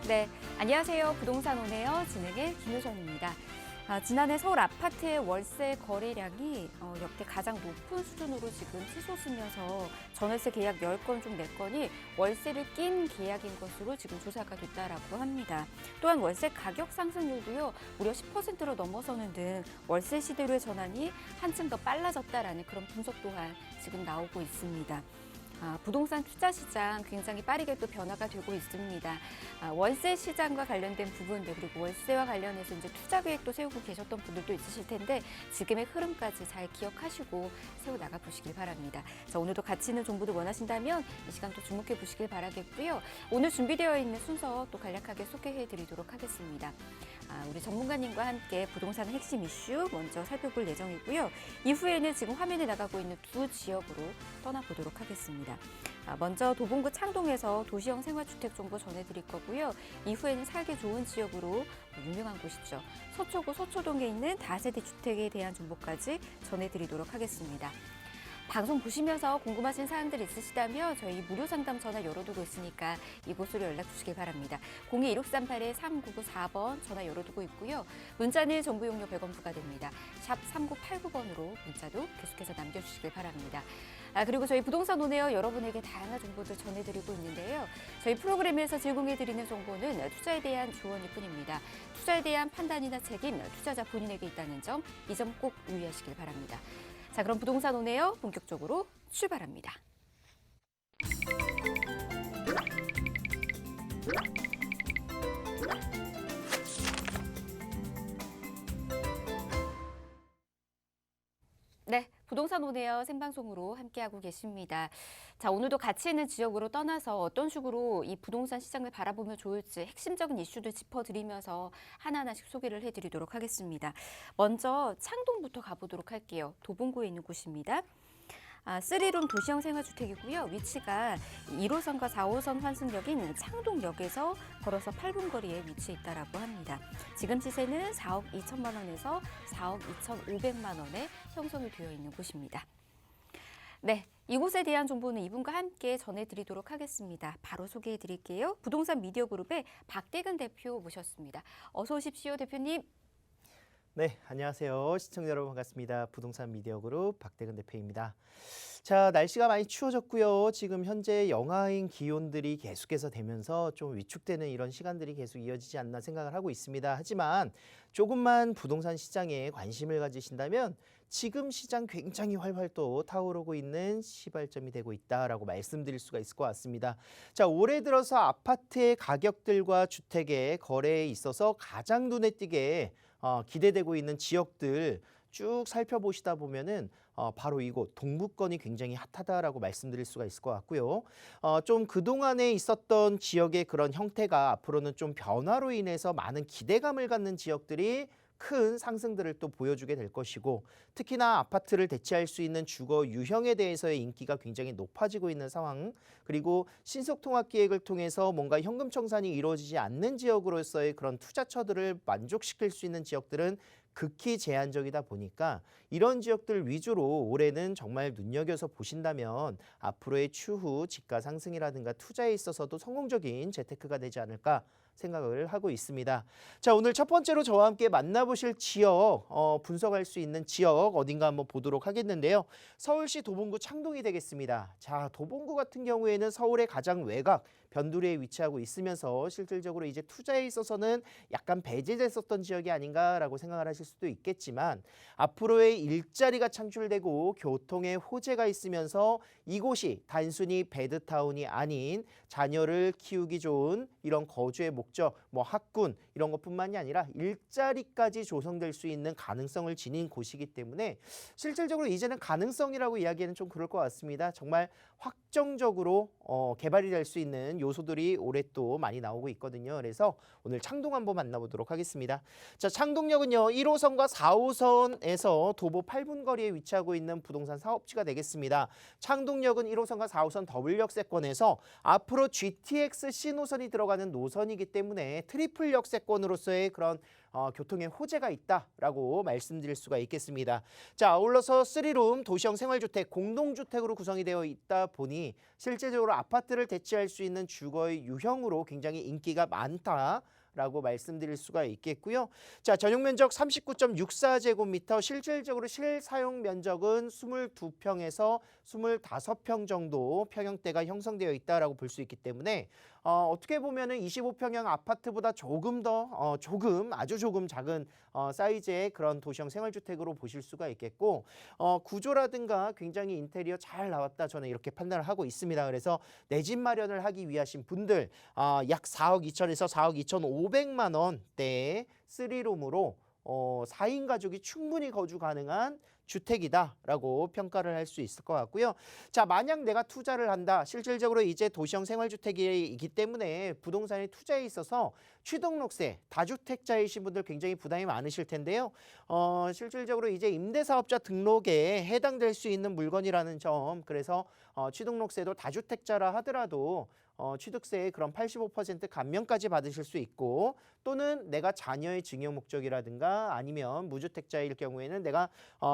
네, 안녕하세요. 부동산 온에어 진행의 김효정입니다. 지난해 서울 아파트의 월세 거래량이 역대 가장 높은 수준으로 지금 치솟으면서 전월세 계약 10건 중 4건이 월세를 낀 계약인 것으로 지금 조사가 됐다라고 합니다. 또한 월세 가격 상승률도요, 무려 10%로 넘어서는 등 월세 시대로의 전환이 한층 더 빨라졌다라는 그런 분석 또한 지금 나오고 있습니다. 부동산 투자 시장 굉장히 빠르게 또 변화가 되고 있습니다. 월세 시장과 관련된 부분들 그리고 월세와 관련해서 이제 투자 계획도 세우고 계셨던 분들도 있으실 텐데 지금의 흐름까지 잘 기억하시고 세워 나가 보시길 바랍니다. 자, 오늘도 가치 있는 정보를 원하신다면 이 시간 또 주목해 보시길 바라겠고요. 오늘 준비되어 있는 순서 또 간략하게 소개해 드리도록 하겠습니다. 우리 전문가님과 함께 부동산 핵심 이슈 먼저 살펴볼 예정이고요. 이후에는 지금 화면에 나가고 있는 두 지역으로 떠나보도록 하겠습니다. 먼저 도봉구 창동에서 도시형 생활주택 정보 전해드릴 거고요. 이후에는 살기 좋은 지역으로 유명한 곳이죠. 서초구 서초동에 있는 다세대 주택에 대한 정보까지 전해드리도록 하겠습니다. 방송 보시면서 궁금하신 사항들 있으시다면 저희 무료 상담 전화 열어두고 있으니까 이곳으로 연락 주시길 바랍니다. 02-1638-3994번 전화 열어두고 있고요. 문자는 정보 용료 100원 부과됩니다. 샵 3989번으로 문자도 계속해서 남겨주시길 바랍니다. 그리고 저희 부동산 온에어 여러분에게 다양한 정보들 전해드리고 있는데요. 저희 프로그램에서 제공해드리는 정보는 투자에 대한 조언일 뿐입니다. 투자에 대한 판단이나 책임, 투자자 본인에게 있다는 점, 이 점 꼭 유의하시길 바랍니다. 자, 그럼 부동산 온에어 본격적으로 출발합니다. 네, 부동산 온에어 생방송으로 함께하고 계십니다. 자, 오늘도 가치 있는 지역으로 떠나서 어떤 식으로 이 부동산 시장을 바라보면 좋을지 핵심적인 이슈들 짚어드리면서 하나하나씩 소개를 해드리도록 하겠습니다. 먼저 창동부터 가보도록 할게요. 도봉구에 있는 곳입니다. 3룸 도시형 생활주택이고요. 위치가 1호선과 4호선 환승역인 창동역에서 걸어서 8분 거리에 위치해 있다라고 합니다. 지금 시세는 4억 2천만 원에서 4억 2,500만 원에 형성이 되어 있는 곳입니다. 네, 이곳에 대한 정보는 이분과 함께 전해드리도록 하겠습니다. 바로 소개해드릴게요. 부동산 미디어그룹의 박대근 대표 모셨습니다. 어서 오십시오, 대표님. 네, 안녕하세요. 시청자 여러분 반갑습니다. 부동산 미디어그룹 박대근 대표입니다. 자, 날씨가 많이 추워졌고요. 지금 현재 영하인 기온들이 계속해서 되면서 좀 위축되는 이런 시간들이 계속 이어지지 않나 생각을 하고 있습니다. 하지만 조금만 부동산 시장에 관심을 가지신다면 지금 시장 굉장히 활활 또 타오르고 있는 시발점이 되고 있다라고 말씀드릴 수가 있을 것 같습니다. 자, 올해 들어서 아파트의 가격들과 주택의 거래에 있어서 가장 눈에 띄게 기대되고 있는 지역들 쭉 살펴보시다 보면은 바로 이곳 동부권이 굉장히 핫하다라고 말씀드릴 수가 있을 것 같고요. 좀 그동안에 있었던 지역의 그런 형태가 앞으로는 좀 변화로 인해서 많은 기대감을 갖는 지역들이 큰 상승들을 또 보여주게 될 것이고 특히나 아파트를 대체할 수 있는 주거 유형에 대해서의 인기가 굉장히 높아지고 있는 상황 그리고 신속통합기획을 통해서 뭔가 현금 청산이 이루어지지 않는 지역으로서의 그런 투자처들을 만족시킬 수 있는 지역들은 극히 제한적이다 보니까 이런 지역들 위주로 올해는 정말 눈여겨서 보신다면 앞으로의 추후 지가 상승이라든가 투자에 있어서도 성공적인 재테크가 되지 않을까 생각을 하고 있습니다. 자, 오늘 첫 번째로 저와 함께 만나보실 지역, 분석할 수 있는 지역 어딘가 한번 보도록 하겠는데요. 서울시 도봉구 창동이 되겠습니다. 자, 도봉구 같은 경우에는 서울의 가장 외곽, 변두리에 위치하고 있으면서 실질적으로 이제 투자에 있어서는 약간 배제됐었던 지역이 아닌가라고 생각을 하실 수도 있겠지만 앞으로의 일자리가 창출되고 교통의 호재가 있으면서 이곳이 단순히 배드타운이 아닌 자녀를 키우기 좋은 이런 거주의 목적, 학군 이런 것뿐만이 아니라 일자리까지 조성될 수 있는 가능성을 지닌 곳이기 때문에 실질적으로 이제는 가능성이라고 이야기하는 좀 그럴 것 같습니다. 정말 확정적으로 개발이 될 수 있는 요소들이 올해 또 많이 나오고 있거든요. 그래서 오늘 창동 한번 만나보도록 하겠습니다. 자, 창동역은요 1호선과 4호선에서 도보 8분 거리에 위치하고 있는 부동산 사업지가 되겠습니다. 창동역은 1호선과 4호선 더블 역세권에서 앞으로 GTX 신호선이 들어가는 노선이기 때문에 트리플 역세권 주택권으로서의 그런 교통의 호재가 있다라고 말씀드릴 수가 있겠습니다. 자, 아울러서 3룸 도시형 생활주택, 공동주택으로 구성이 되어 있다 보니 실제적으로 아파트를 대체할 수 있는 주거의 유형으로 굉장히 인기가 많다. 라고 말씀드릴 수가 있겠고요. 자, 전용 면적 39.64제곱미터, 실질적으로 실사용 면적은 22평에서 25평 정도 평형대가 형성되어 있다라고 볼 수 있기 때문에 어떻게 보면은 25평형 아파트보다 조금 더 아주 조금 작은 사이즈의 그런 도시형 생활주택으로 보실 수가 있겠고, 구조라든가 굉장히 인테리어 잘 나왔다, 저는 이렇게 판단을 하고 있습니다. 그래서 내 집 마련을 하기 위하신 분들 약 4억 2천에서 4억 2,500만 원대의 3룸으로 4인 가족이 충분히 거주 가능한 주택이다라고 평가를 할 수 있을 것 같고요. 자, 만약 내가 투자를 한다. 실질적으로 이제 도시형 생활주택이기 때문에 부동산에 투자에 있어서 취등록세, 다주택자이신 분들 굉장히 부담이 많으실 텐데요. 실질적으로 이제 임대사업자 등록에 해당될 수 있는 물건이라는 점, 그래서 취등록세도 다주택자라 하더라도 취득세의 그런 85% 감면까지 받으실 수 있고, 또는 내가 자녀의 증여 목적이라든가 아니면 무주택자일 경우에는 내가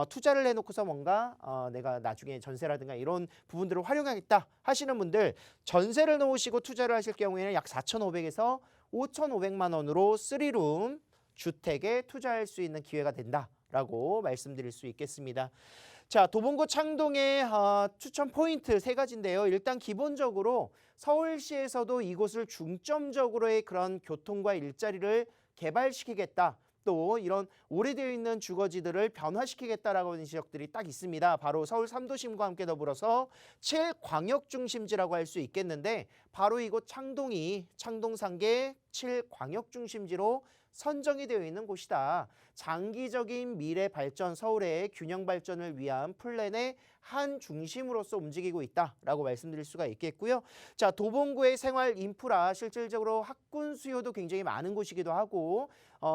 투자를 해놓고서 뭔가 내가 나중에 전세라든가 이런 부분들을 활용하겠다 하시는 분들, 전세를 놓으시고 투자를 하실 경우에는 약 4,500에서 5,500만 원으로 3룸 주택에 투자할 수 있는 기회가 된다라고 말씀드릴 수 있겠습니다. 자, 도봉구 창동의 추천 포인트 3가지인데요. 일단 기본적으로 서울시에서도 이곳을 중점적으로의 그런 교통과 일자리를 개발시키겠다. 또 이런 오래되어 있는 주거지들을 변화시키겠다라고 하는 지역들이 딱 있습니다. 바로 서울 3도심과 함께 더불어서 7광역중심지라고 할 수 있겠는데, 바로 이곳 창동이 창동상계 7광역중심지로 선정이 되어 있는 곳이다. 장기적인 미래 발전, 서울의 균형 발전을 위한 플랜의 한 중심으로서 움직이고 있다라고 말씀드릴 수가 있겠고요. 자, 도봉구의 생활 인프라, 실질적으로 학군 수요도 굉장히 많은 곳이기도 하고,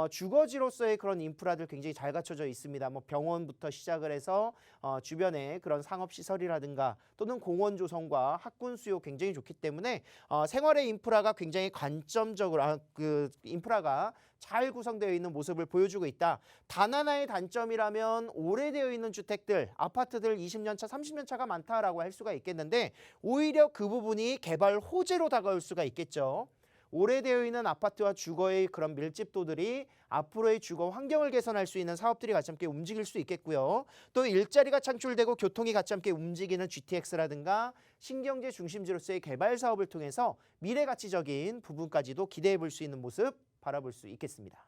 주거지로서의 그런 인프라들 굉장히 잘 갖춰져 있습니다. 뭐 병원부터 시작을 해서 주변에 그런 상업시설이라든가 또는 공원 조성과 학군 수요 굉장히 좋기 때문에 생활의 인프라가 굉장히 관점적으로 그 인프라가 잘 구성되어 있는 모습을 보여주고 있다. 단 하나의 단점이라면 오래되어 있는 주택들, 아파트들 20년 차, 30년 차가 많다라고 할 수가 있겠는데, 오히려 그 부분이 개발 호재로 다가올 수가 있겠죠. 오래되어 있는 아파트와 주거의 그런 밀집도들이 앞으로의 주거 환경을 개선할 수 있는 사업들이 같이 함께 움직일 수 있겠고요. 또 일자리가 창출되고 교통이 같이 함께 움직이는 GTX라든가 신경제 중심지로서의 개발 사업을 통해서 미래 가치적인 부분까지도 기대해 볼 수 있는 모습 바라볼 수 있겠습니다.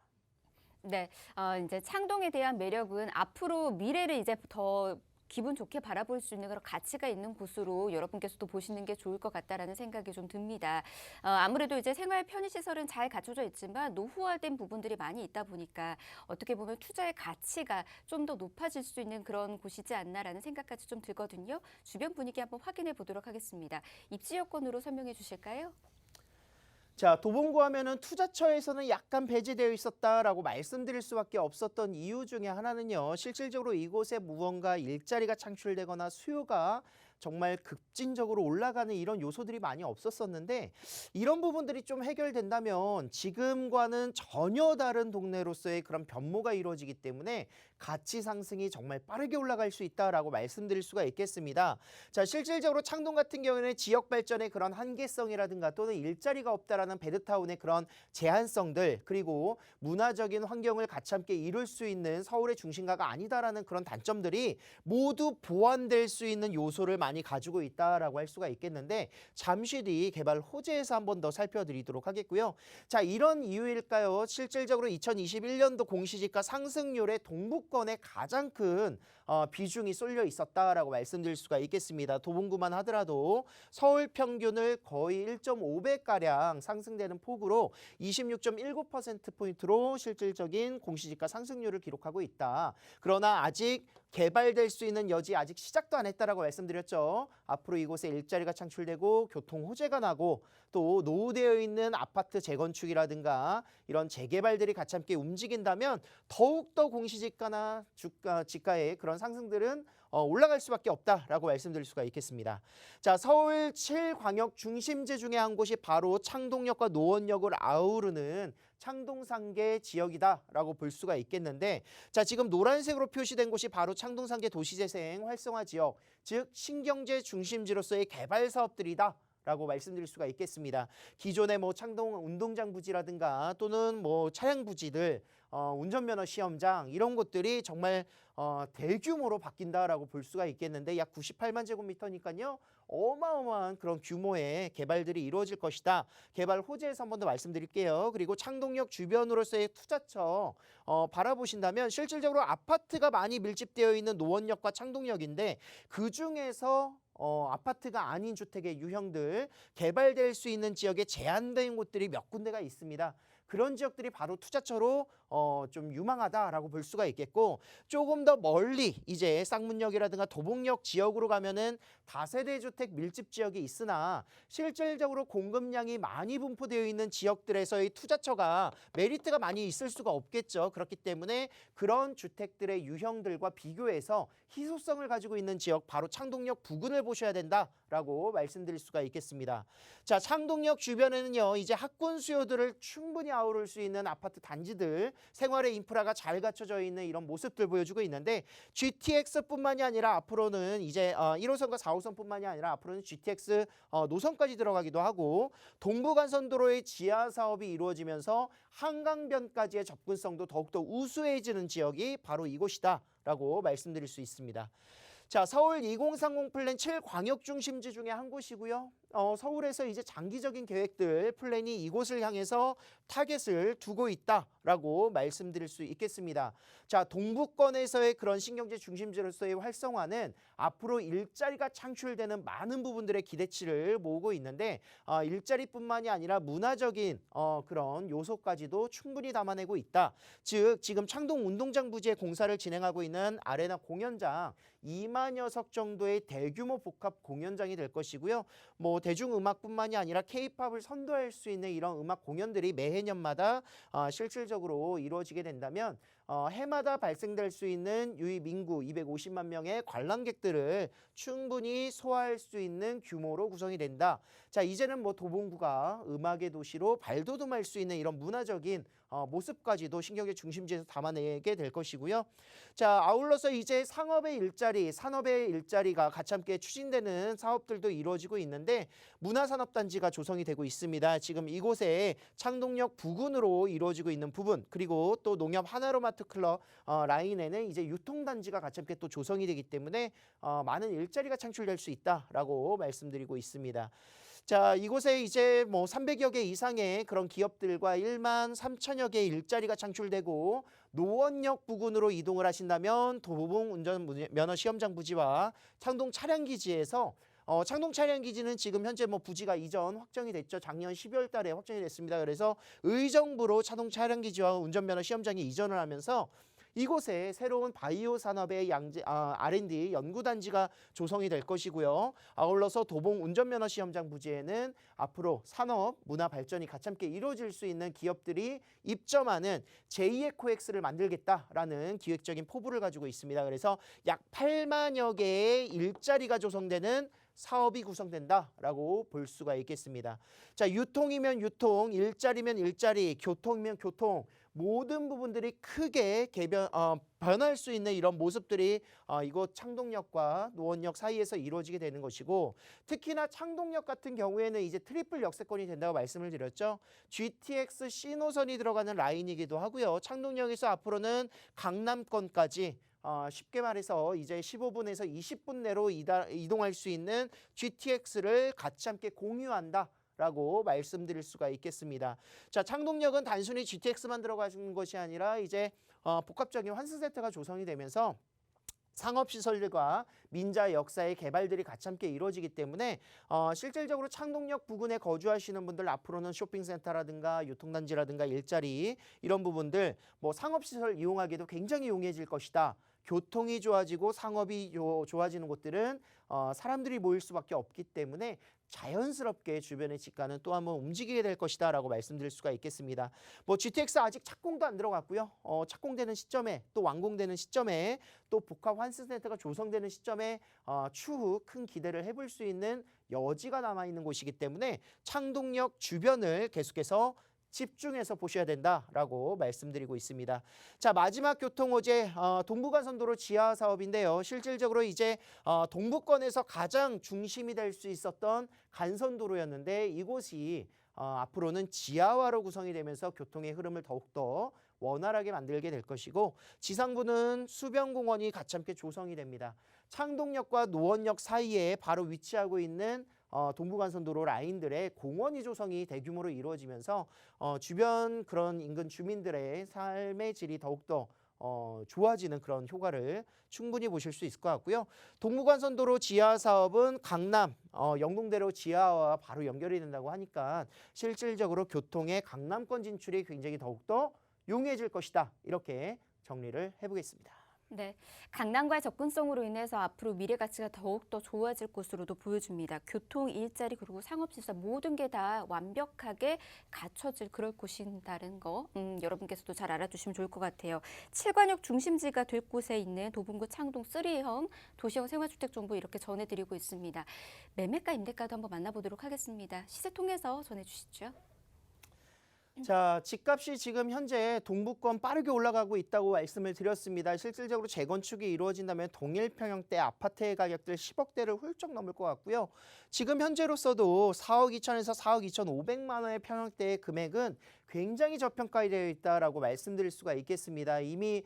네, 이제 창동에 대한 매력은 앞으로 미래를 이제 더 기분 좋게 바라볼 수 있는 그런 가치가 있는 곳으로 여러분께서도 보시는 게 좋을 것 같다라는 생각이 좀 듭니다. 아무래도 이제 생활 편의시설은 잘 갖춰져 있지만 노후화된 부분들이 많이 있다 보니까 어떻게 보면 투자의 가치가 좀 더 높아질 수 있는 그런 곳이지 않나라는 생각까지 좀 들거든요. 주변 분위기 한번 확인해 보도록 하겠습니다. 입지 여건으로 설명해 주실까요? 자, 도봉구 하면은 투자처에서는 약간 배제되어 있었다라고 말씀드릴 수밖에 없었던 이유 중에 하나는요. 실질적으로 이곳에 무언가 일자리가 창출되거나 수요가 정말 급진적으로 올라가는 이런 요소들이 많이 없었었는데, 이런 부분들이 좀 해결된다면 지금과는 전혀 다른 동네로서의 그런 변모가 이루어지기 때문에 가치 상승이 정말 빠르게 올라갈 수 있다라고 말씀드릴 수가 있겠습니다. 자, 실질적으로 창동 같은 경우에는 지역 발전의 그런 한계성이라든가 또는 일자리가 없다라는 베드타운의 그런 제한성들, 그리고 문화적인 환경을 같이 함께 이룰 수 있는 서울의 중심가가 아니다라는 그런 단점들이 모두 보완될 수 있는 요소를 많이 가지고 있다라고 할 수가 있겠는데, 잠시 뒤 개발 호재에서 한 번 더 살펴드리도록 하겠고요. 자, 이런 이유일까요? 실질적으로 2021년도 공시지가 상승률의 동부권에 가장 큰 비중이 쏠려 있었다라고 말씀드릴 수가 있겠습니다. 도봉구만 하더라도 서울 평균을 거의 1.5배가량 상승되는 폭으로 26.19%포인트로 실질적인 공시지가 상승률을 기록하고 있다. 그러나 아직 개발될 수 있는 여지 아직 시작도 안 했다라고 말씀드렸죠. 앞으로 이곳에 일자리가 창출되고 교통 호재가 나고 또 노후되어 있는 아파트 재건축이라든가 이런 재개발들이 같이 함께 움직인다면 더욱더 공시지가나 지가의 그런 상승들은 올라갈 수밖에 없다라고 말씀드릴 수가 있겠습니다. 자, 서울 7광역 중심지 중에 한 곳이 바로 창동역과 노원역을 아우르는 창동상계 지역이다라고 볼 수가 있겠는데, 자, 지금 노란색으로 표시된 곳이 바로 창동상계 도시재생 활성화 지역, 즉 신경제 중심지로서의 개발 사업들이다 라고 말씀드릴 수가 있겠습니다. 기존의 뭐 창동 운동장 부지라든가 또는 뭐 차량 부지들, 운전면허 시험장 이런 곳들이 정말 대규모로 바뀐다라고 볼 수가 있겠는데, 약 98만 제곱미터니까요. 어마어마한 그런 규모의 개발들이 이루어질 것이다. 개발 호재에서 한 번 더 말씀드릴게요. 그리고 창동역 주변으로서의 투자처 바라보신다면 실질적으로 아파트가 많이 밀집되어 있는 노원역과 창동역인데, 그중에서 아파트가 아닌 주택의 유형들 개발될 수 있는 지역에 제한된 곳들이 몇 군데가 있습니다. 그런 지역들이 바로 투자처로 좀 유망하다라고 볼 수가 있겠고, 조금 더 멀리 이제 쌍문역이라든가 도봉역 지역으로 가면은 다세대 주택 밀집 지역이 있으나 실질적으로 공급량이 많이 분포되어 있는 지역들에서의 투자처가 메리트가 많이 있을 수가 없겠죠. 그렇기 때문에 그런 주택들의 유형들과 비교해서 희소성을 가지고 있는 지역, 바로 창동역 부근을 보셔야 된다라고 말씀드릴 수가 있겠습니다. 자, 창동역 주변에는요, 이제 학군 수요들을 충분히 아우를 수 있는 아파트 단지들, 생활의 인프라가 잘 갖춰져 있는 이런 모습들 보여주고 있는데, GTX뿐만이 아니라 앞으로는 이제 1호선과 4호선뿐만이 아니라 앞으로는 GTX 노선까지 들어가기도 하고, 동부간선도로의 지하 사업이 이루어지면서 한강변까지의 접근성도 더욱더 우수해지는 지역이 바로 이곳이다라고 말씀드릴 수 있습니다. 자, 서울 2030 플랜 7광역 중심지 중에 한 곳이고요. 서울에서 이제 장기적인 계획들, 플랜이 이곳을 향해서 타겟을 두고 있다라고 말씀드릴 수 있겠습니다. 자, 동부권에서의 그런 신경제 중심지로서의 활성화는 앞으로 일자리가 창출되는 많은 부분들의 기대치를 모으고 있는데, 일자리뿐만이 아니라 문화적인 그런 요소까지도 충분히 담아내고 있다. 즉, 지금 창동 운동장 부지에 공사를 진행하고 있는 아레나 공연장 2만여 석 정도의 대규모 복합 공연장이 될 것이고요. 뭐 대중음악뿐만이 아니라 K-팝을 선도할 수 있는 이런 음악 공연들이 매해년마다 실질적으로 이루어지게 된다면, 해마다 발생될 수 있는 유입 인구 250만 명의 관람객들을 충분히 소화할 수 있는 규모로 구성이 된다. 자, 이제는 뭐 도봉구가 음악의 도시로 발돋움할 수 있는 이런 문화적인 모습까지도 신경제 중심지에서 담아내게 될 것이고요. 자, 아울러서 이제 상업의 일자리, 산업의 일자리가 같이 함께 추진되는 사업들도 이루어지고 있는데, 문화산업단지가 조성이 되고 있습니다. 지금 이곳에 창동역 부근으로 이루어지고 있는 부분, 그리고 또 농협 하나로마트 클럽 라인에는 이제 유통단지가 같이 함께 또 조성이 되기 때문에 많은 일자리가 창출될 수 있다라고 말씀드리고 있습니다. 자, 이곳에 이제 뭐 300여 개 이상의 그런 기업들과 1만 3천여 개의 일자리가 창출되고, 노원역 부근으로 이동을 하신다면 도봉 운전면허 시험장 부지와 창동 차량기지에서 창동 차량기지는 지금 현재 뭐 부지가 이전 확정이 됐죠. 작년 12월 달에 확정이 됐습니다. 그래서 의정부로 창동 차량기지와 운전면허 시험장이 이전을 하면서 이곳에 새로운 바이오 산업의 R&D 연구단지가 조성이 될 것이고요. 아울러서 도봉 운전면허 시험장 부지에는 앞으로 산업, 문화 발전이 같이 함께 이루어질 수 있는 기업들이 입점하는 제2의 코엑스를 만들겠다라는 기획적인 포부를 가지고 있습니다. 그래서 약 8만여 개의 일자리가 조성되는 사업이 구성된다라고 볼 수가 있겠습니다. 자, 유통이면 유통, 일자리면 일자리, 교통이면 교통, 모든 부분들이 크게 변할 수 있는 이런 모습들이 이곳 창동역과 노원역 사이에서 이루어지게 되는 것이고, 특히나 창동역 같은 경우에는 이제 트리플 역세권이 된다고 말씀을 드렸죠. GTX C노선이 들어가는 라인이기도 하고요. 창동역에서 앞으로는 강남권까지 쉽게 말해서 이제 15분에서 20분 내로 이동할 수 있는 GTX를 같이 함께 공유한다 라고 말씀드릴 수가 있겠습니다. 자, 창동역은 단순히 GTX만 들어가는 것이 아니라 이제 복합적인 환승센터가 조성이 되면서 상업시설들과 민자 역사의 개발들이 같이 함께 이루어지기 때문에 실질적으로 창동역 부근에 거주하시는 분들, 앞으로는 쇼핑센터라든가 유통단지라든가 일자리 이런 부분들, 뭐 상업시설 이용하기도 굉장히 용이해질 것이다. 교통이 좋아지고 상업이 좋아지는 곳들은 사람들이 모일 수밖에 없기 때문에 자연스럽게 주변의 집가는 또 한번 움직이게 될 것이다 라고 말씀드릴 수가 있겠습니다. 뭐 GTX 아직 착공도 안 들어갔고요. 착공되는 시점에, 또 완공되는 시점에, 또 복합 환승센터가 조성되는 시점에 추후 큰 기대를 해볼 수 있는 여지가 남아있는 곳이기 때문에 창동역 주변을 계속해서 집중해서 보셔야 된다라고 말씀드리고 있습니다. 자, 마지막 교통 호재 동부간선도로 지하 사업인데요. 실질적으로 이제 동부권에서 가장 중심이 될 수 있었던 간선도로였는데 이곳이 앞으로는 지하화로 구성이 되면서 교통의 흐름을 더욱더 원활하게 만들게 될 것이고 지상부는 수변공원이 같이 함께 조성이 됩니다. 창동역과 노원역 사이에 바로 위치하고 있는 동부간선도로 라인들의 공원이 조성이 대규모로 이루어지면서 주변 그런 인근 주민들의 삶의 질이 더욱더 좋아지는 그런 효과를 충분히 보실 수 있을 것 같고요. 동부간선도로 지하 사업은 강남 영동대로 지하와 바로 연결이 된다고 하니까 실질적으로 교통의 강남권 진출이 굉장히 더욱더 용이해질 것이다. 이렇게 정리를 해보겠습니다. 네, 강남과의 접근성으로 인해서 앞으로 미래 가치가 더욱더 좋아질 것으로도 보여집니다. 교통, 일자리 그리고 상업시설 모든 게 다 완벽하게 갖춰질 그럴 곳이다는 거 여러분께서도 잘 알아두시면 좋을 것 같아요. 칠관역 중심지가 될 곳에 있는 도봉구 창동 3형 도시형 생활주택 정보 이렇게 전해드리고 있습니다. 매매가 임대가도 한번 만나보도록 하겠습니다. 시세 통해서 전해주시죠. 자, 집값이 지금 현재 동부권 빠르게 올라가고 있다고 말씀을 드렸습니다. 실질적으로 재건축이 이루어진다면 동일평형대 아파트의 가격들 10억대를 훌쩍 넘을 것 같고요. 지금 현재로서도 4억 2천에서 4억 2천5백만 원의 평형대의 금액은 굉장히 저평가되어 있다라고 말씀드릴 수가 있겠습니다. 이미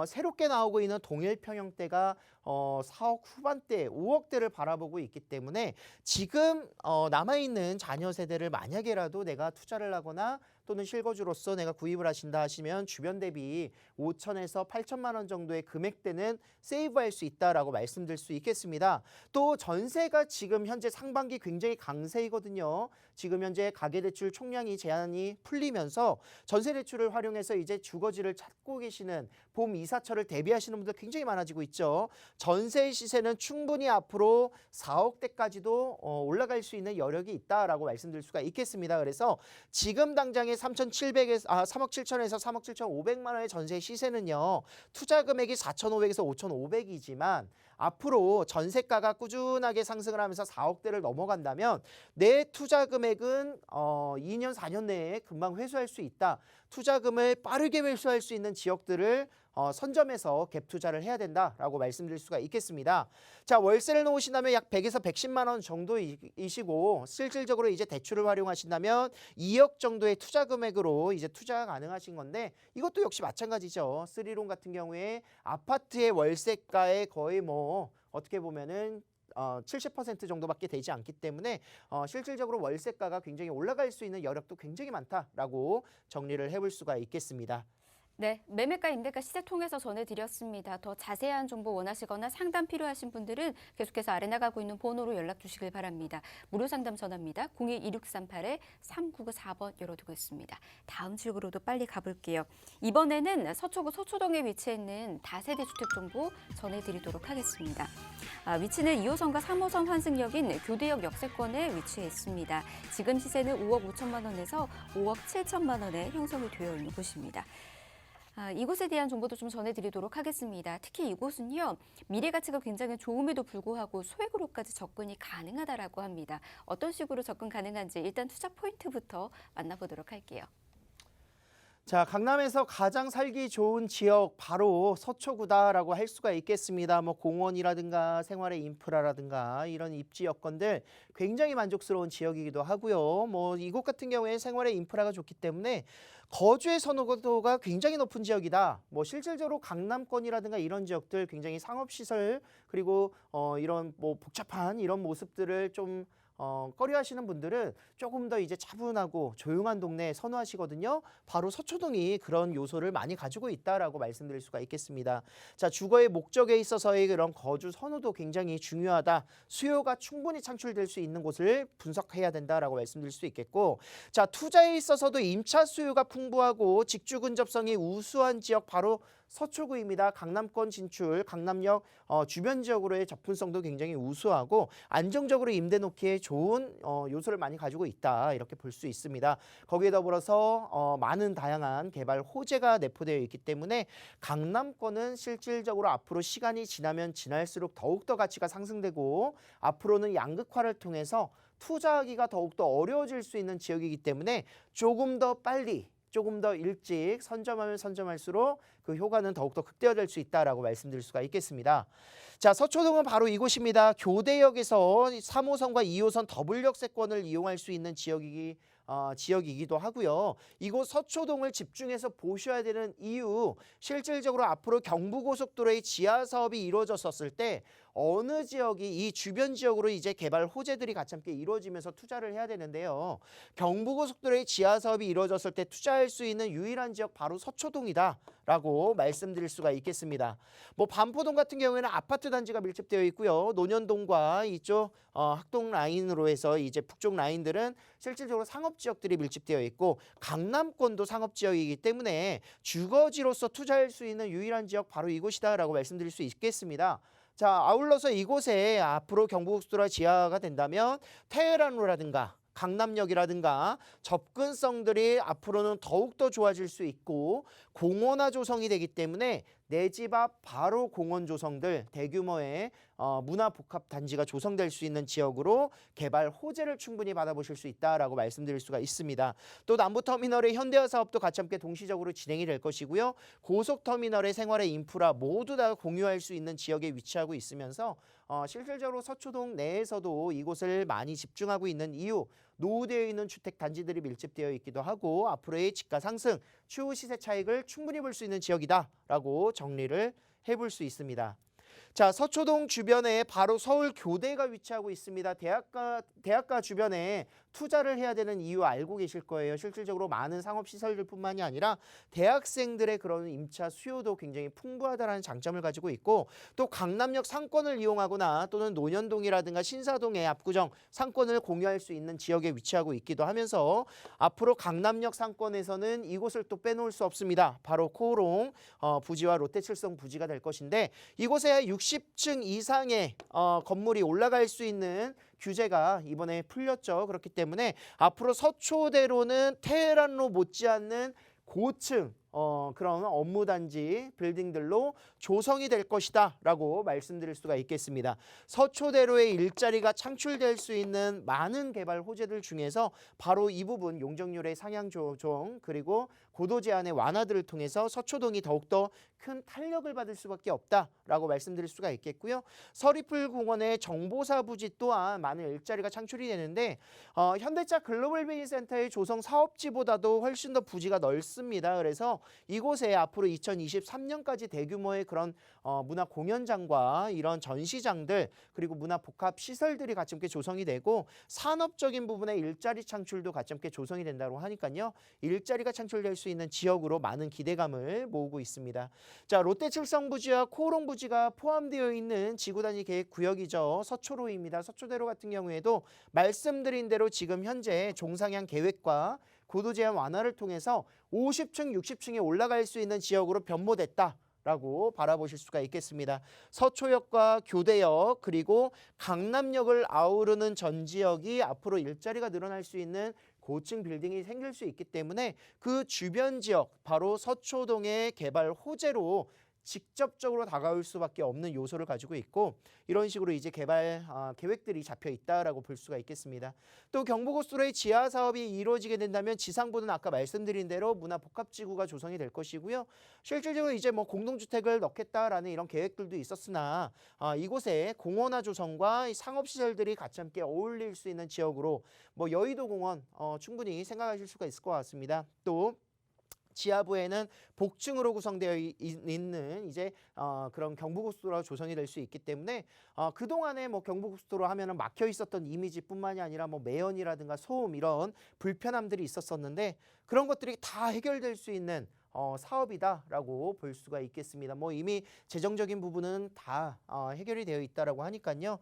새롭게 나오고 있는 동일평형대가 4억 후반대, 5억대를 바라보고 있기 때문에 지금 남아있는 자녀 세대를 만약에라도 내가 투자를 하거나 또는 실거주로서 내가 구입을 하신다 하시면 주변 대비 5천에서 8천만 원 정도의 금액대는 세이브할 수 있다라고 말씀드릴 수 있겠습니다. 또 전세가 지금 현재 상반기 굉장히 강세이거든요. 지금 현재 가계대출 총량이 제한이 풀리면서 전세대출을 활용해서 이제 주거지를 찾고 계시는 봄 이사철을 대비하시는 분들 굉장히 많아지고 있죠. 전세 시세는 충분히 앞으로 4억대까지도 올라갈 수 있는 여력이 있다라고 말씀드릴 수가 있겠습니다. 그래서 지금 당장에 3억 7천에서 3억 7천5백만 원의 전세 시세는요. 투자 금액이 4,500에서 5,500이지만 앞으로 전세가가 꾸준하게 상승을 하면서 4억대를 넘어간다면 내 투자 금액은 2년, 4년 내에 금방 회수할 수 있다. 투자금을 빠르게 회수할 수 있는 지역들을 선점해서 갭 투자를 해야 된다라고 말씀드릴 수가 있겠습니다. 자, 월세를 놓으신다면 약 100에서 110만 원 정도이시고 실질적으로 이제 대출을 활용하신다면 2억 정도의 투자 금액으로 이제 투자가 가능하신 건데 이것도 역시 마찬가지죠. 3롱 같은 경우에 아파트의 월세가의 거의 뭐 어떻게 보면은 70% 정도밖에 되지 않기 때문에 실질적으로 월세가가 굉장히 올라갈 수 있는 여력도 굉장히 많다라고 정리를 해볼 수가 있겠습니다. 네, 매매가 임대가 시세 통해서 전해드렸습니다. 더 자세한 정보 원하시거나 상담 필요하신 분들은 계속해서 아래 나가고 있는 번호로 연락 주시길 바랍니다. 무료 상담 전화입니다. 02-2638-3994번 열어두고 있습니다. 다음 지역으로도 빨리 가볼게요. 이번에는 서초구 서초동에 위치해 있는 다세대 주택 정보 전해드리도록 하겠습니다. 위치는 2호선과 3호선 환승역인 교대역 역세권에 위치해 있습니다. 지금 시세는 5억 5천만 원에서 5억 7천만 원에 형성이 되어 있는 곳입니다. 이곳에 대한 정보도 좀 전해드리도록 하겠습니다. 특히 이곳은요, 미래 가치가 굉장히 좋음에도 불구하고 소액으로까지 접근이 가능하다라고 합니다. 어떤 식으로 접근 가능한지 일단 투자 포인트부터 만나보도록 할게요. 자, 강남에서 가장 살기 좋은 지역 바로 서초구다라고 할 수가 있겠습니다. 뭐 공원이라든가 생활의 인프라라든가 이런 입지 여건들 굉장히 만족스러운 지역이기도 하고요. 뭐 이곳 같은 경우에 생활의 인프라가 좋기 때문에 거주의 선호도가 굉장히 높은 지역이다. 뭐 실질적으로 강남권이라든가 이런 지역들 굉장히 상업시설 그리고 이런 뭐 복잡한 이런 모습들을 좀 꺼려하시는 분들은 조금 더 이제 차분하고 조용한 동네 선호하시거든요. 바로 서초동이 그런 요소를 많이 가지고 있다라고 말씀드릴 수가 있겠습니다. 자, 주거의 목적에 있어서의 그런 거주 선호도 굉장히 중요하다. 수요가 충분히 창출될 수 있는 곳을 분석해야 된다라고 말씀드릴 수 있겠고, 자, 투자에 있어서도 임차 수요가 풍부하고 직주 근접성이 우수한 지역 바로 서초구입니다. 강남권 진출, 강남역 주변 지역으로의 접근성도 굉장히 우수하고 안정적으로 임대 놓기에 좋은 요소를 많이 가지고 있다. 이렇게 볼 수 있습니다. 거기에 더불어서 많은 다양한 개발 호재가 내포되어 있기 때문에 강남권은 실질적으로 앞으로 시간이 지나면 지날수록 더욱더 가치가 상승되고 앞으로는 양극화를 통해서 투자하기가 더욱더 어려워질 수 있는 지역이기 때문에 조금 더 빨리 조금 더 일찍 선점하면 선점할수록 그 효과는 더욱더 극대화될 수 있다라고 말씀드릴 수가 있겠습니다. 자, 서초동은 바로 이곳입니다. 교대역에서 3호선과 2호선 더블 역세권을 이용할 수 있는 지역이기도 하고요. 이곳 서초동을 집중해서 보셔야 되는 이유, 실질적으로 앞으로 경부고속도로의 지하 사업이 이루어졌었을 때 어느 지역이 이 주변 지역으로 이제 개발 호재들이 같이 함께 이루어지면서 투자를 해야 되는데요. 경부고속도로의 지하 사업이 이루어졌을 때 투자할 수 있는 유일한 지역 바로 서초동이다라고 말씀드릴 수가 있겠습니다. 뭐 반포동 같은 경우에는 아파트 단지가 밀집되어 있고요. 논현동과 이쪽 학동 라인으로 해서 이제 북쪽 라인들은 실질적으로 상업 지역들이 밀집되어 있고 강남권도 상업 지역이기 때문에 주거지로서 투자할 수 있는 유일한 지역 바로 이곳이다라고 말씀드릴 수 있겠습니다. 자, 아울러서 이곳에 앞으로 경부고속도로가 지하가 된다면 테헤란로라든가 강남역이라든가 접근성들이 앞으로는 더욱더 좋아질 수 있고 공원화 조성이 되기 때문에 내 집 앞 바로 공원 조성들 대규모의 문화복합 단지가 조성될 수 있는 지역으로 개발 호재를 충분히 받아보실 수 있다라고 말씀드릴 수가 있습니다. 또 남부터미널의 현대화 사업도 같이 함께 동시적으로 진행이 될 것이고요. 고속터미널의 생활의 인프라 모두 다 공유할 수 있는 지역에 위치하고 있으면서 실질적으로 서초동 내에서도 이곳을 많이 집중하고 있는 이유, 노후되어 있는 주택 단지들이 밀집되어 있기도 하고 앞으로의 집가 상승, 추후 시세 차익을 충분히 볼 수 있는 지역이다라고 정리를 해볼 수 있습니다. 자, 서초동 주변에 바로 서울교대가 위치하고 있습니다. 대학가 주변에 투자를 해야 되는 이유 알고 계실 거예요. 실질적으로 많은 상업시설들뿐만이 아니라 대학생들의 그런 임차 수요도 굉장히 풍부하다는 장점을 가지고 있고 또 강남역 상권을 이용하거나 또는 논현동이라든가 신사동의 압구정 상권을 공유할 수 있는 지역에 위치하고 있기도 하면서 앞으로 강남역 상권에서는 이곳을 또 빼놓을 수 없습니다. 바로 코오롱 부지와 롯데칠성 부지가 될 것인데 이곳에 60층 이상의 건물이 올라갈 수 있는 규제가 이번에 풀렸죠. 그렇기 때문에 앞으로 서초대로는 테헤란로 못지않는 고층 그런 업무단지 빌딩들로 조성이 될 것이다 라고 말씀드릴 수가 있겠습니다. 서초대로의 일자리가 창출될 수 있는 많은 개발 호재들 중에서 바로 이 부분 용적률의 상향 조정 그리고 고도 제한의 완화들을 통해서 서초동이 더욱더 큰 탄력을 받을 수밖에 없다라고 말씀드릴 수가 있겠고요. 서리풀 공원의 정보사 부지 또한 많은 일자리가 창출이 되는데 현대차 글로벌 비즈센터의 조성 사업지보다도 훨씬 더 부지가 넓습니다. 그래서 이곳에 앞으로 2023년까지 대규모의 그런 문화 공연장과 이런 전시장들 그리고 문화 복합 시설들이 같이 함께 조성이 되고 산업적인 부분의 일자리 창출도 같이 함께 조성이 된다고 하니까요. 일자리가 창출될 수 있는 지역으로 많은 기대감을 모으고 있습니다. 자, 롯데칠성 부지와 코오롱 부지가 포함되어 있는 지구단위 계획 구역이죠. 서초로입니다. 서초대로 같은 경우에도 말씀드린 대로 지금 현재 종상향 계획과 고도 제한 완화를 통해서 50층, 60층에 올라갈 수 있는 지역으로 변모됐다라고 바라보실 수가 있겠습니다. 서초역과 교대역 그리고 강남역을 아우르는 전 지역이 앞으로 일자리가 늘어날 수 있는 고층 빌딩이 생길 수 있기 때문에 그 주변 지역 바로 서초동의 개발 호재로 직접적으로 다가올 수밖에 없는 요소를 가지고 있고 이런 식으로 이제 개발 계획들이 잡혀 있다라고 볼 수가 있겠습니다. 또 경부고속도로의 지하 사업이 이루어지게 된다면 지상부는 아까 말씀드린 대로 문화복합지구가 조성이 될 것이고요. 실질적으로 이제 뭐 공동주택을 넣겠다라는 이런 계획들도 있었으나 이곳에 공원화 조성과 상업시설들이 같이 함께 어울릴 수 있는 지역으로 뭐 여의도 공원 충분히 생각하실 수가 있을 것 같습니다. 또 지하부에는 복층으로 구성되어 있는 이제 그런 경부고속도로가 조성이 될 수 있기 때문에 그동안에 뭐 경부고속도로 하면은 막혀 있었던 이미지뿐만이 아니라 뭐 매연이라든가 소음 이런 불편함들이 있었었는데 그런 것들이 다 해결될 수 있는 사업이다라고 볼 수가 있겠습니다. 뭐 이미 재정적인 부분은 다 해결이 되어 있다라고 하니까요.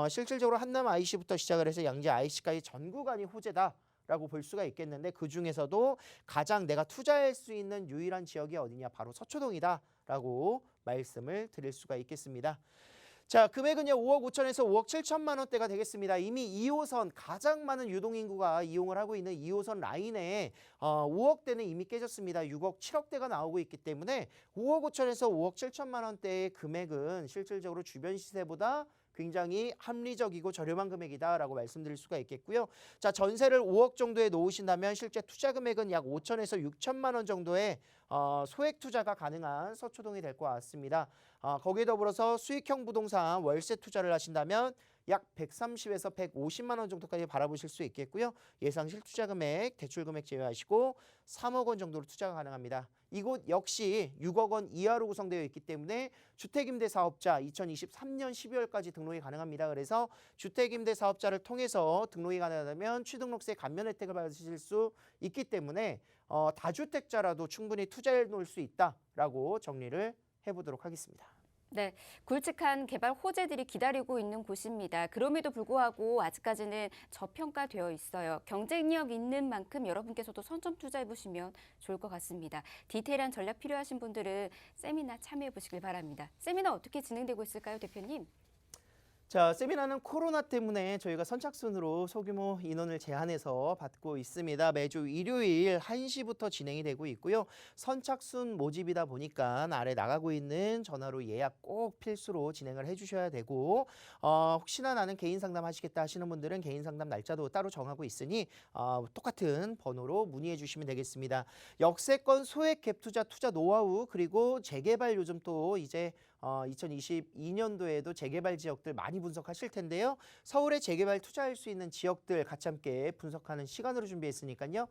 실질적으로 한남 IC부터 시작을 해서 양재 IC까지 전 구간이 호재다. 라고 볼 수가 있겠는데 그 중에서도 가장 내가 투자할 수 있는 유일한 지역이 어디냐 바로 서초동이다 있다라고 말씀을 드릴 수가 있겠습니다. 자, 금액은요 5억 5천에서 5억 7천만 원대가 되겠습니다. 이미 2호선 가장 많은 유동인구가 이용을 하고 있는 2호선 라인에 5억대는 이미 깨졌습니다. 6억 7억대가 나오고 있기 때문에 5억 5천에서 5억 7천만 원대의 금액은 실질적으로 주변 시세보다 굉장히 합리적이고 저렴한 금액이다라고 말씀드릴 수가 있겠고요. 자, 전세를 5억 정도에 놓으신다면 실제 투자 금액은 약 5천에서 6천만 원 정도의 소액 투자가 가능한 서초동이 될 것 같습니다. 거기에 더불어서 수익형 부동산 월세 투자를 하신다면 약 130에서 150만 원 정도까지 바라보실 수 있겠고요. 예상 실투자 금액, 대출 금액 제외하시고 3억 원 정도로 투자가 가능합니다. 이곳 역시 6억 원 이하로 구성되어 있기 때문에 주택임대 사업자 2023년 12월까지 등록이 가능합니다. 그래서 주택임대 사업자를 통해서 등록이 가능하다면 취등록세 감면 혜택을 받으실 수 있기 때문에 다주택자라도 충분히 투자해 놓을 수 있다라고 정리를 해보도록 하겠습니다. 네, 굵직한 개발 호재들이 기다리고 있는 곳입니다. 그럼에도 불구하고 아직까지는 저평가되어 있어요. 경쟁력 있는 만큼 여러분께서도 선점 투자해 보시면 좋을 것 같습니다. 디테일한 전략 필요하신 분들은 세미나 참여해 보시길 바랍니다. 세미나 어떻게 진행되고 있을까요, 대표님? 자, 세미나는 코로나 때문에 저희가 선착순으로 소규모 인원을 제한해서 받고 있습니다. 매주 일요일 1시부터 진행이 되고 있고요. 선착순 모집이다 보니까 아래 나가고 있는 전화로 예약 꼭 필수로 진행을 해주셔야 되고 혹시나 나는 개인 상담 하시겠다 하시는 분들은 개인 상담 날짜도 따로 정하고 있으니 똑같은 번호로 문의해 주시면 되겠습니다. 역세권 소액 갭 투자 노하우 그리고 재개발 요즘 또 이제 2022년도에도 재개발 지역들 많이 분석하실 텐데요. 서울에 재개발 투자할 수 있는 지역들 같이 함께 분석하는 시간으로 준비했으니까요.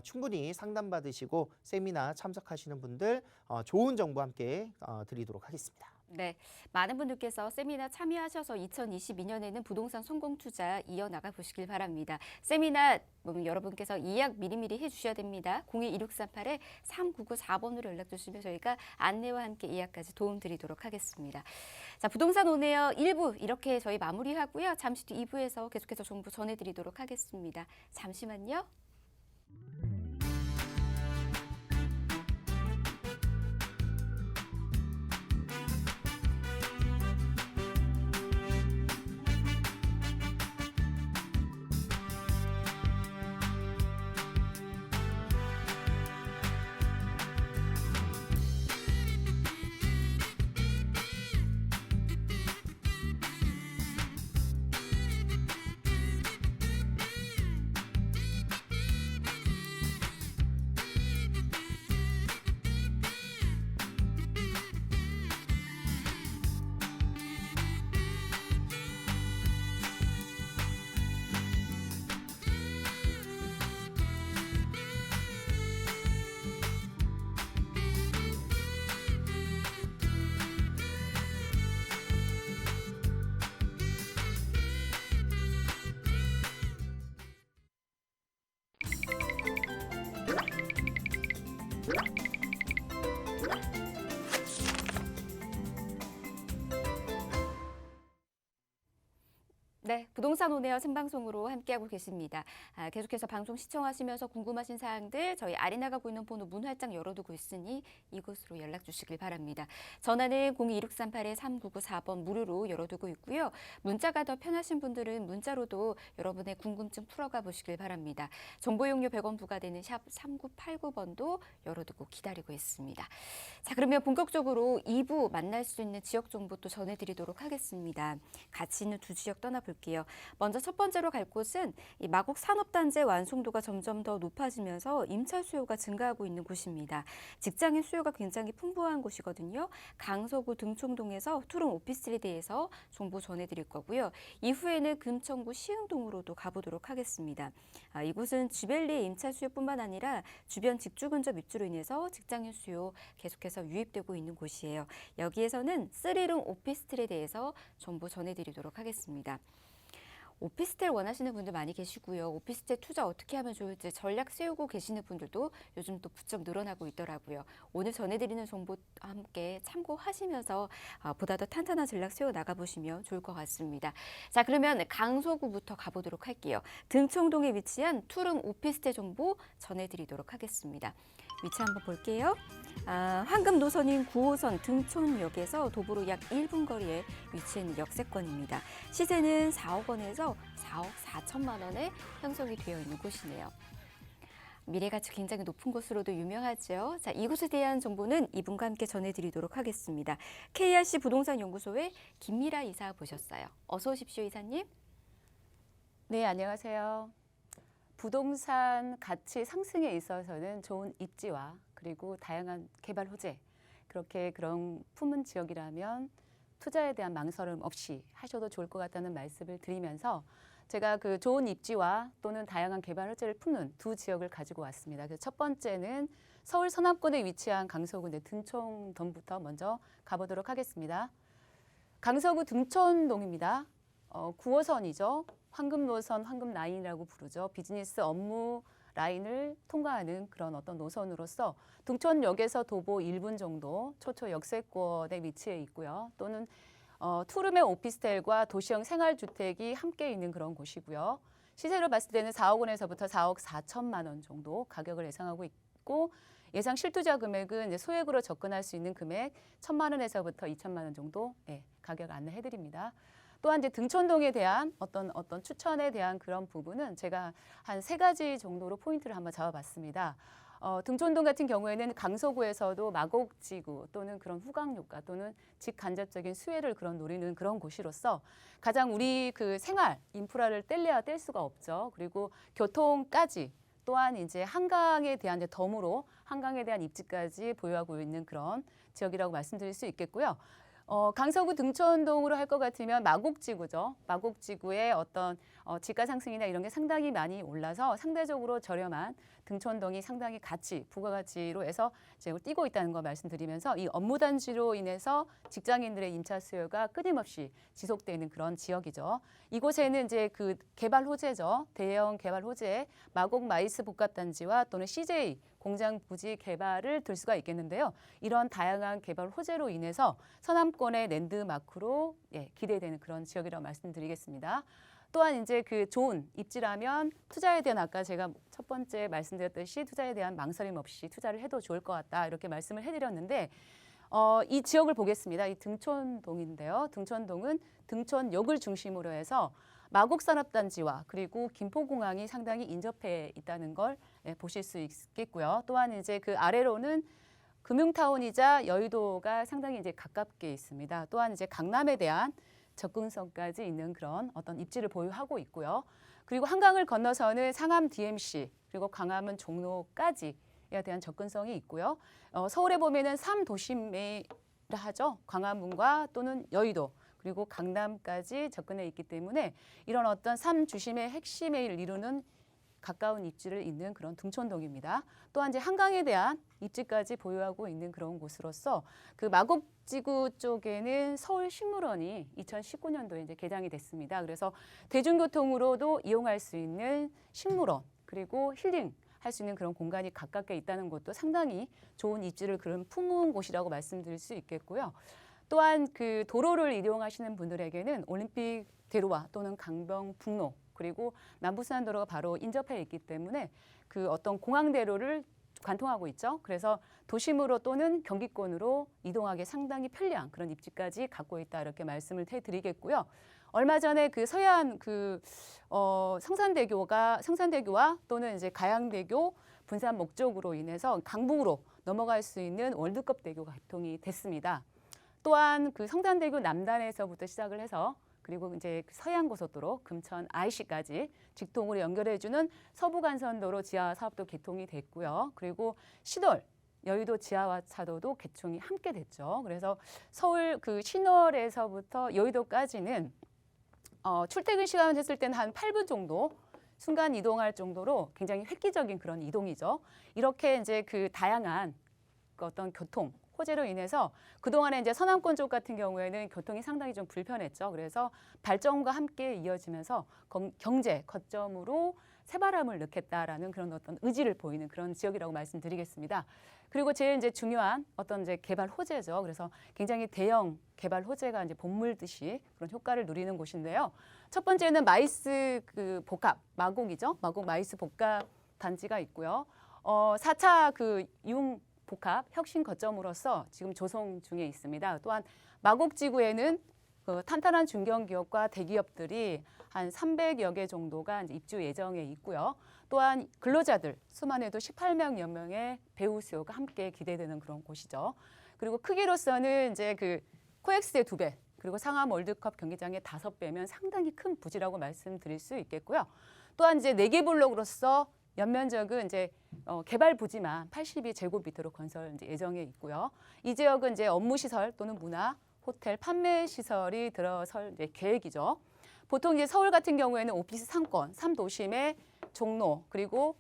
충분히 상담받으시고 세미나 참석하시는 분들 좋은 정보 함께 드리도록 하겠습니다. 네, 많은 분들께서 세미나 참여하셔서 2022년에는 부동산 성공 투자 이어나가 보시길 바랍니다. 세미나 여러분께서 예약 미리미리 해주셔야 됩니다. 02-2638-3994번으로 연락 주시면 저희가 안내와 함께 예약까지 도움드리도록 하겠습니다. 자, 부동산 오네요 1부 이렇게 저희 마무리하고요. 잠시 뒤 2부에서 계속해서 정보 전해드리도록 하겠습니다. 잠시만요. 네, 부동산 오네요 생방송으로 함께하고 계십니다. 계속해서 방송 시청하시면서 궁금하신 사항들 저희 아래 나가고 있는 번호 문 활짝 열어두고 있으니 이곳으로 연락 주시길 바랍니다. 전화는 02-2638-3994번 무료로 열어두고 있고요. 문자가 더 편하신 분들은 문자로도 여러분의 궁금증 풀어가 보시길 바랍니다. 정보 용료 100원 부과되는 샵 3989번도 열어두고 기다리고 있습니다. 자, 그러면 본격적으로 2부 만날 수 있는 지역 정보 또 전해드리도록 하겠습니다. 같이 있는 두 지역 떠나볼게요. 먼저 첫 번째로 갈 곳은 이 마곡 산업단지의 완성도가 점점 더 높아지면서 임차 수요가 증가하고 있는 곳입니다. 직장인 수요가 굉장히 풍부한 곳이거든요. 강서구 등촌동에서 투룸 오피스텔에 대해서 정보 전해드릴 거고요. 이후에는 금천구 시흥동으로도 가보도록 하겠습니다. 이곳은 주벨리의 임차 수요뿐만 아니라 주변 직주 근접 입주로 인해서 직장인 수요 계속해서 유입되고 있는 곳이에요. 여기에서는 3룸 오피스텔에 대해서 정보 전해드리도록 하겠습니다. 오피스텔 원하시는 분들 많이 계시고요. 오피스텔 투자 어떻게 하면 좋을지 전략 세우고 계시는 분들도 요즘 또 부쩍 늘어나고 있더라고요. 오늘 전해드리는 정보와 함께 참고하시면서 보다 더 탄탄한 전략 세워 나가보시면 좋을 것 같습니다. 자, 그러면 강서구부터 가보도록 할게요. 등촌동에 위치한 투룸 오피스텔 정보 전해드리도록 하겠습니다. 위치 한번 볼게요. 황금 노선인 9호선 등촌역에서 도보로 약 1분 거리에 위치해 있는 역세권입니다. 시세는 4억 원에서 4억 4천만 원에 형성이 되어 있는 곳이네요. 미래가치 굉장히 높은 곳으로도 유명하죠. 자, 이곳에 대한 정보는 이분과 함께 전해드리도록 하겠습니다. KRC 부동산 연구소의 김미라 이사 모셨어요. 어서 오십시오, 이사님. 네, 안녕하세요. 부동산 가치 상승에 있어서는 좋은 입지와 그리고 다양한 개발 호재, 그런 품은 지역이라면 투자에 대한 망설임 없이 하셔도 좋을 것 같다는 말씀을 드리면서 제가 그 좋은 입지와 또는 다양한 개발 호재를 품는 두 지역을 가지고 왔습니다. 그래서 첫 번째는 서울 서남권에 위치한 강서구의 등촌동부터 먼저 가보도록 하겠습니다. 강서구 등촌동입니다. 9호선이죠. 황금노선, 황금라인이라고 부르죠. 비즈니스 업무 라인을 통과하는 그런 어떤 노선으로서 등촌역에서 도보 1분 정도 초초 역세권에 위치해 있고요. 또는 투룸의 오피스텔과 도시형 생활주택이 함께 있는 그런 곳이고요. 시세로 봤을 때는 4억 원에서부터 4억 4천만 원 정도 가격을 예상하고 있고 예상 실투자 금액은 이제 소액으로 접근할 수 있는 금액 1천만 원에서부터 2천만 원 정도 가격 안내해드립니다. 또한 이제 등촌동에 대한 어떤 추천에 대한 그런 부분은 제가 한 3가지 정도로 포인트를 한번 잡아봤습니다. 등촌동 같은 경우에는 강서구에서도 마곡지구 또는 그런 후광효과 또는 직간접적인 수혜를 노리는 그런 곳이로서 가장 우리 그 생활 인프라를 뗄래야 뗄 수가 없죠. 그리고 교통까지 또한 이제 한강에 대한 덤으로 한강에 대한 입지까지 보유하고 있는 그런 지역이라고 말씀드릴 수 있겠고요. 강서구 등촌동으로 할 것 같으면 마곡지구죠. 마곡지구의 어떤 지가 상승이나 이런 게 상당히 많이 올라서 상대적으로 저렴한 등촌동이 상당히 부가가치로 해서 이제 뛰고 있다는 거 말씀드리면서 이 업무단지로 인해서 직장인들의 임차 수요가 끊임없이 지속되는 그런 지역이죠. 이곳에는 이제 그 개발 호재죠. 대형 개발 호재, 마곡 마이스 복합단지와 또는 CJ 공장 부지 개발을 들 수가 있겠는데요. 이런 다양한 개발 호재로 인해서 서남권의 랜드마크로 기대되는 그런 지역이라고 말씀드리겠습니다. 또한 이제 그 좋은 입지라면 투자에 대한 아까 제가 첫 번째 말씀드렸듯이 투자에 대한 망설임 없이 투자를 해도 좋을 것 같다 이렇게 말씀을 해드렸는데 이 지역을 보겠습니다. 이 등촌동인데요. 등촌동은 등촌역을 중심으로 해서 마곡산업단지와 그리고 김포공항이 상당히 인접해 있다는 걸 보실 수 있겠고요. 또한 이제 그 아래로는 금융타운이자 여의도가 상당히 이제 가깝게 있습니다. 또한 이제 강남에 대한 접근성까지 있는 그런 어떤 입지를 보유하고 있고요. 그리고 한강을 건너서는 상암 DMC 그리고 광화문 종로까지에 대한 접근성이 있고요. 서울에 보면은 3도심이라 하죠. 광화문과 또는 여의도 그리고 강남까지 접근해 있기 때문에 이런 어떤 3주심의 핵심을 이루는 가까운 입지를 잇는 그런 등촌동입니다. 또한 이제 한강에 대한 입지까지 보유하고 있는 그런 곳으로서 그 마곡지구 쪽에는 서울식물원이 2019년도에 이제 개장이 됐습니다. 그래서 대중교통으로도 이용할 수 있는 식물원 그리고 힐링 할 수 있는 그런 공간이 가깝게 있다는 것도 상당히 좋은 입지를 품은 곳이라고 말씀드릴 수 있겠고요. 또한 그 도로를 이용하시는 분들에게는 올림픽 대로와 또는 강변북로 그리고 남부순환도로가 바로 인접해 있기 때문에 그 어떤 공항대로를 관통하고 있죠. 그래서 도심으로 또는 경기권으로 이동하기 상당히 편리한 그런 입지까지 갖고 있다 이렇게 말씀을 해드리겠고요. 얼마 전에 그 서해안 성산대교와 또는 이제 가양대교 분산 목적으로 인해서 강북으로 넘어갈 수 있는 월드컵 대교가 개통이 됐습니다. 또한 그 성산대교 남단에서부터 시작을 해서 그리고 이제 서해안 고속도로 금천 IC까지 직통으로 연결해주는 서부간선도로 지하 사업도 개통이 됐고요. 그리고 시돌 여의도 지하차도도 개통이 함께 됐죠. 그래서 서울 그 신월에서부터 여의도까지는 출퇴근 시간 했을 때는 한 8분 정도 순간 이동할 정도로 굉장히 획기적인 그런 이동이죠. 이렇게 이제 그 다양한 어떤 교통 호재로 인해서 그동안에 이제 서남권 쪽 같은 경우에는 교통이 상당히 좀 불편했죠. 그래서 발전과 함께 이어지면서 경제 거점으로 새바람을 넣겠다라는 그런 어떤 의지를 보이는 그런 지역이라고 말씀드리겠습니다. 그리고 제일 이제 중요한 어떤 이제 개발 호재죠. 그래서 굉장히 대형 개발 호재가 이제 본물듯이 그런 효과를 누리는 곳인데요. 첫 번째는 마이스 그 복합 마곡이죠. 마곡 마이스 복합 단지가 있고요. 4차 그 복합 혁신 거점으로서 지금 조성 중에 있습니다. 또한 마곡지구에는 그 탄탄한 중견기업과 대기업들이 한 300여 개 정도가 이제 입주 예정에 있고요. 또한 근로자들 수만 해도 18만 명의 배우 수요가 함께 기대되는 그런 곳이죠. 그리고 크기로서는 이제 그 코엑스의 2배, 그리고 상암 월드컵 경기장의 5배면 상당히 큰 부지라고 말씀드릴 수 있겠고요. 또한 이제 4개 블록으로서 연면적은 이제 개발 부지만 82제곱미터로 건설 이제 예정에 있고요. 이 지역은 이제 업무 시설 또는 문화, 호텔, 판매 시설이 들어설 이제 계획이죠. 보통 이제 서울 같은 경우에는 오피스 상권, 3도심의 종로, 그리고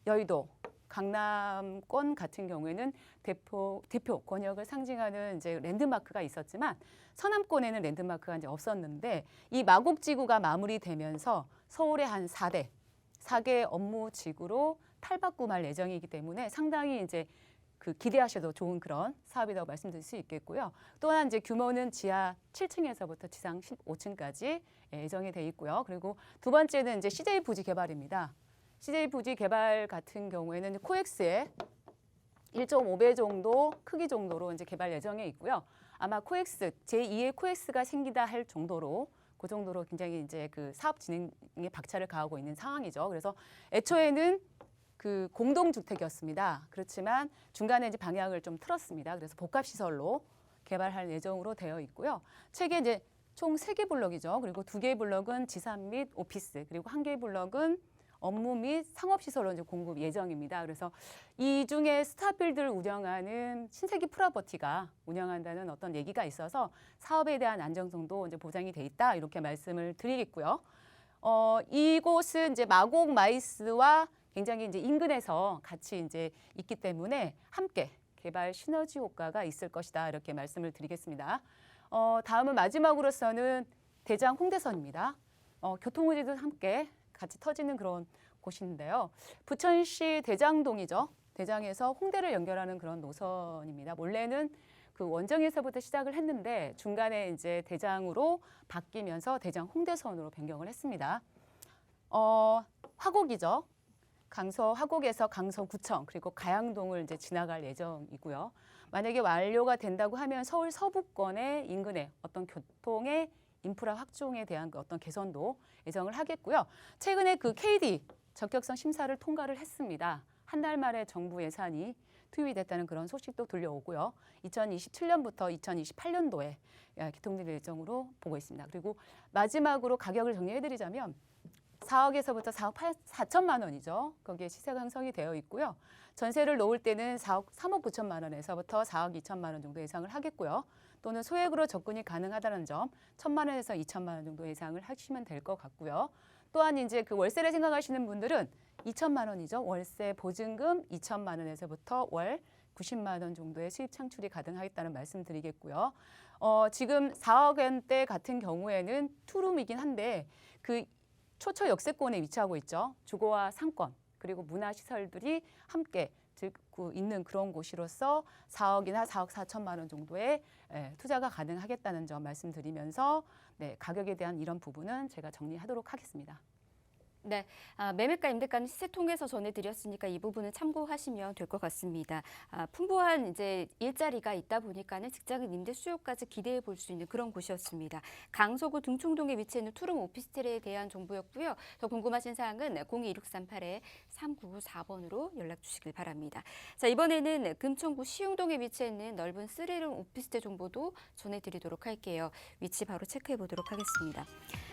여의도, 강남권 같은 경우에는 대표 권역을 상징하는 이제 랜드마크가 있었지만 서남권에는 랜드마크가 이제 없었는데 이 마곡지구가 마무리되면서 서울의 한 4개 업무 지구로 탈바꿈할 예정이기 때문에 상당히 이제 그 기대하셔도 좋은 그런 사업이라고 말씀드릴 수 있겠고요. 또한 이제 규모는 지하 7층에서부터 지상 15층까지 예정이 돼 있고요. 그리고 두 번째는 이제 CJ 부지 개발입니다. CJ 부지 개발 같은 경우에는 코엑스의 1.5배 정도 크기 정도로 이제 개발 예정에 있고요. 아마 코엑스 제2의 코엑스가 생기다 할 정도로 그 정도로 굉장히 이제 그 사업 진행에 박차를 가하고 있는 상황이죠. 그래서 애초에는 그 공동주택이었습니다. 그렇지만 중간에 이제 방향을 좀 틀었습니다. 그래서 복합시설로 개발할 예정으로 되어 있고요. 책에 이제 총 3개 블럭이죠. 그리고 2개 블럭은 지산 및 오피스, 그리고 1개 블럭은 업무 및 상업시설로 이제 공급 예정입니다. 그래서 이 중에 스타필드를 운영하는 신세기 프로퍼티가 운영한다는 어떤 얘기가 있어서 사업에 대한 안정성도 이제 보장이 돼 있다 이렇게 말씀을 드리겠고요. 이곳은 이제 마곡 마이스와 굉장히 이제 인근에서 같이 이제 있기 때문에 함께 개발 시너지 효과가 있을 것이다 이렇게 말씀을 드리겠습니다. 다음은 마지막으로서는 대장 홍대선입니다. 교통우지도 함께 같이 터지는 그런 곳인데요. 부천시 대장동이죠. 대장에서 홍대를 연결하는 그런 노선입니다. 원래는 그 원정에서부터 시작을 했는데 중간에 이제 대장으로 바뀌면서 대장 홍대선으로 변경을 했습니다. 화곡이죠. 화곡에서 강서구청 그리고 가양동을 이제 지나갈 예정이고요. 만약에 완료가 된다고 하면 서울 서부권의 인근의 어떤 교통의 인프라 확충에 대한 그 어떤 개선도 예정을 하겠고요. 최근에 그 KD 적격성 심사를 통과를 했습니다. 한 달 만에 정부 예산이 투입이 됐다는 그런 소식도 들려오고요. 2027년부터 2028년도에 개통될 예정으로 보고 있습니다. 그리고 마지막으로 가격을 정리해드리자면 4억에서부터 4억 4천만 원이죠. 거기에 시세가 형성이 되어 있고요. 전세를 놓을 때는 3억 9천만 원에서부터 4억 2천만 원 정도 예상을 하겠고요. 또는 소액으로 접근이 가능하다는 점 1천만 원에서 2천만 원 정도 예상을 하시면 될 것 같고요. 또한 이제 그 월세를 생각하시는 분들은 2천만 원이죠. 월세 보증금 2천만 원에서부터 월 90만 원 정도의 수입 창출이 가능하겠다는 말씀 드리겠고요. 지금 4억 원대 같은 경우에는 투룸이긴 한데 그 초초 역세권에 위치하고 있죠. 주거와 상권 그리고 문화시설들이 함께 들고 있는 그런 곳이로서 4억이나 4억 4천만 원 정도의 투자가 가능하겠다는 점 말씀드리면서 가격에 대한 이런 부분은 제가 정리하도록 하겠습니다. 네, 매매가 임대가는 시세 통해서 전해드렸으니까 이 부분은 참고하시면 될 것 같습니다. 풍부한 이제 일자리가 있다 보니까는 직장인 임대 수요까지 기대해 볼 수 있는 그런 곳이었습니다. 강서구 등촌동에 위치해 있는 투룸 오피스텔에 대한 정보였고요. 더 궁금하신 사항은 022638-3994번으로 연락 주시길 바랍니다. 자, 이번에는 금천구 시흥동에 위치해 있는 넓은 3룸 오피스텔 정보도 전해드리도록 할게요. 위치 바로 체크해 보도록 하겠습니다.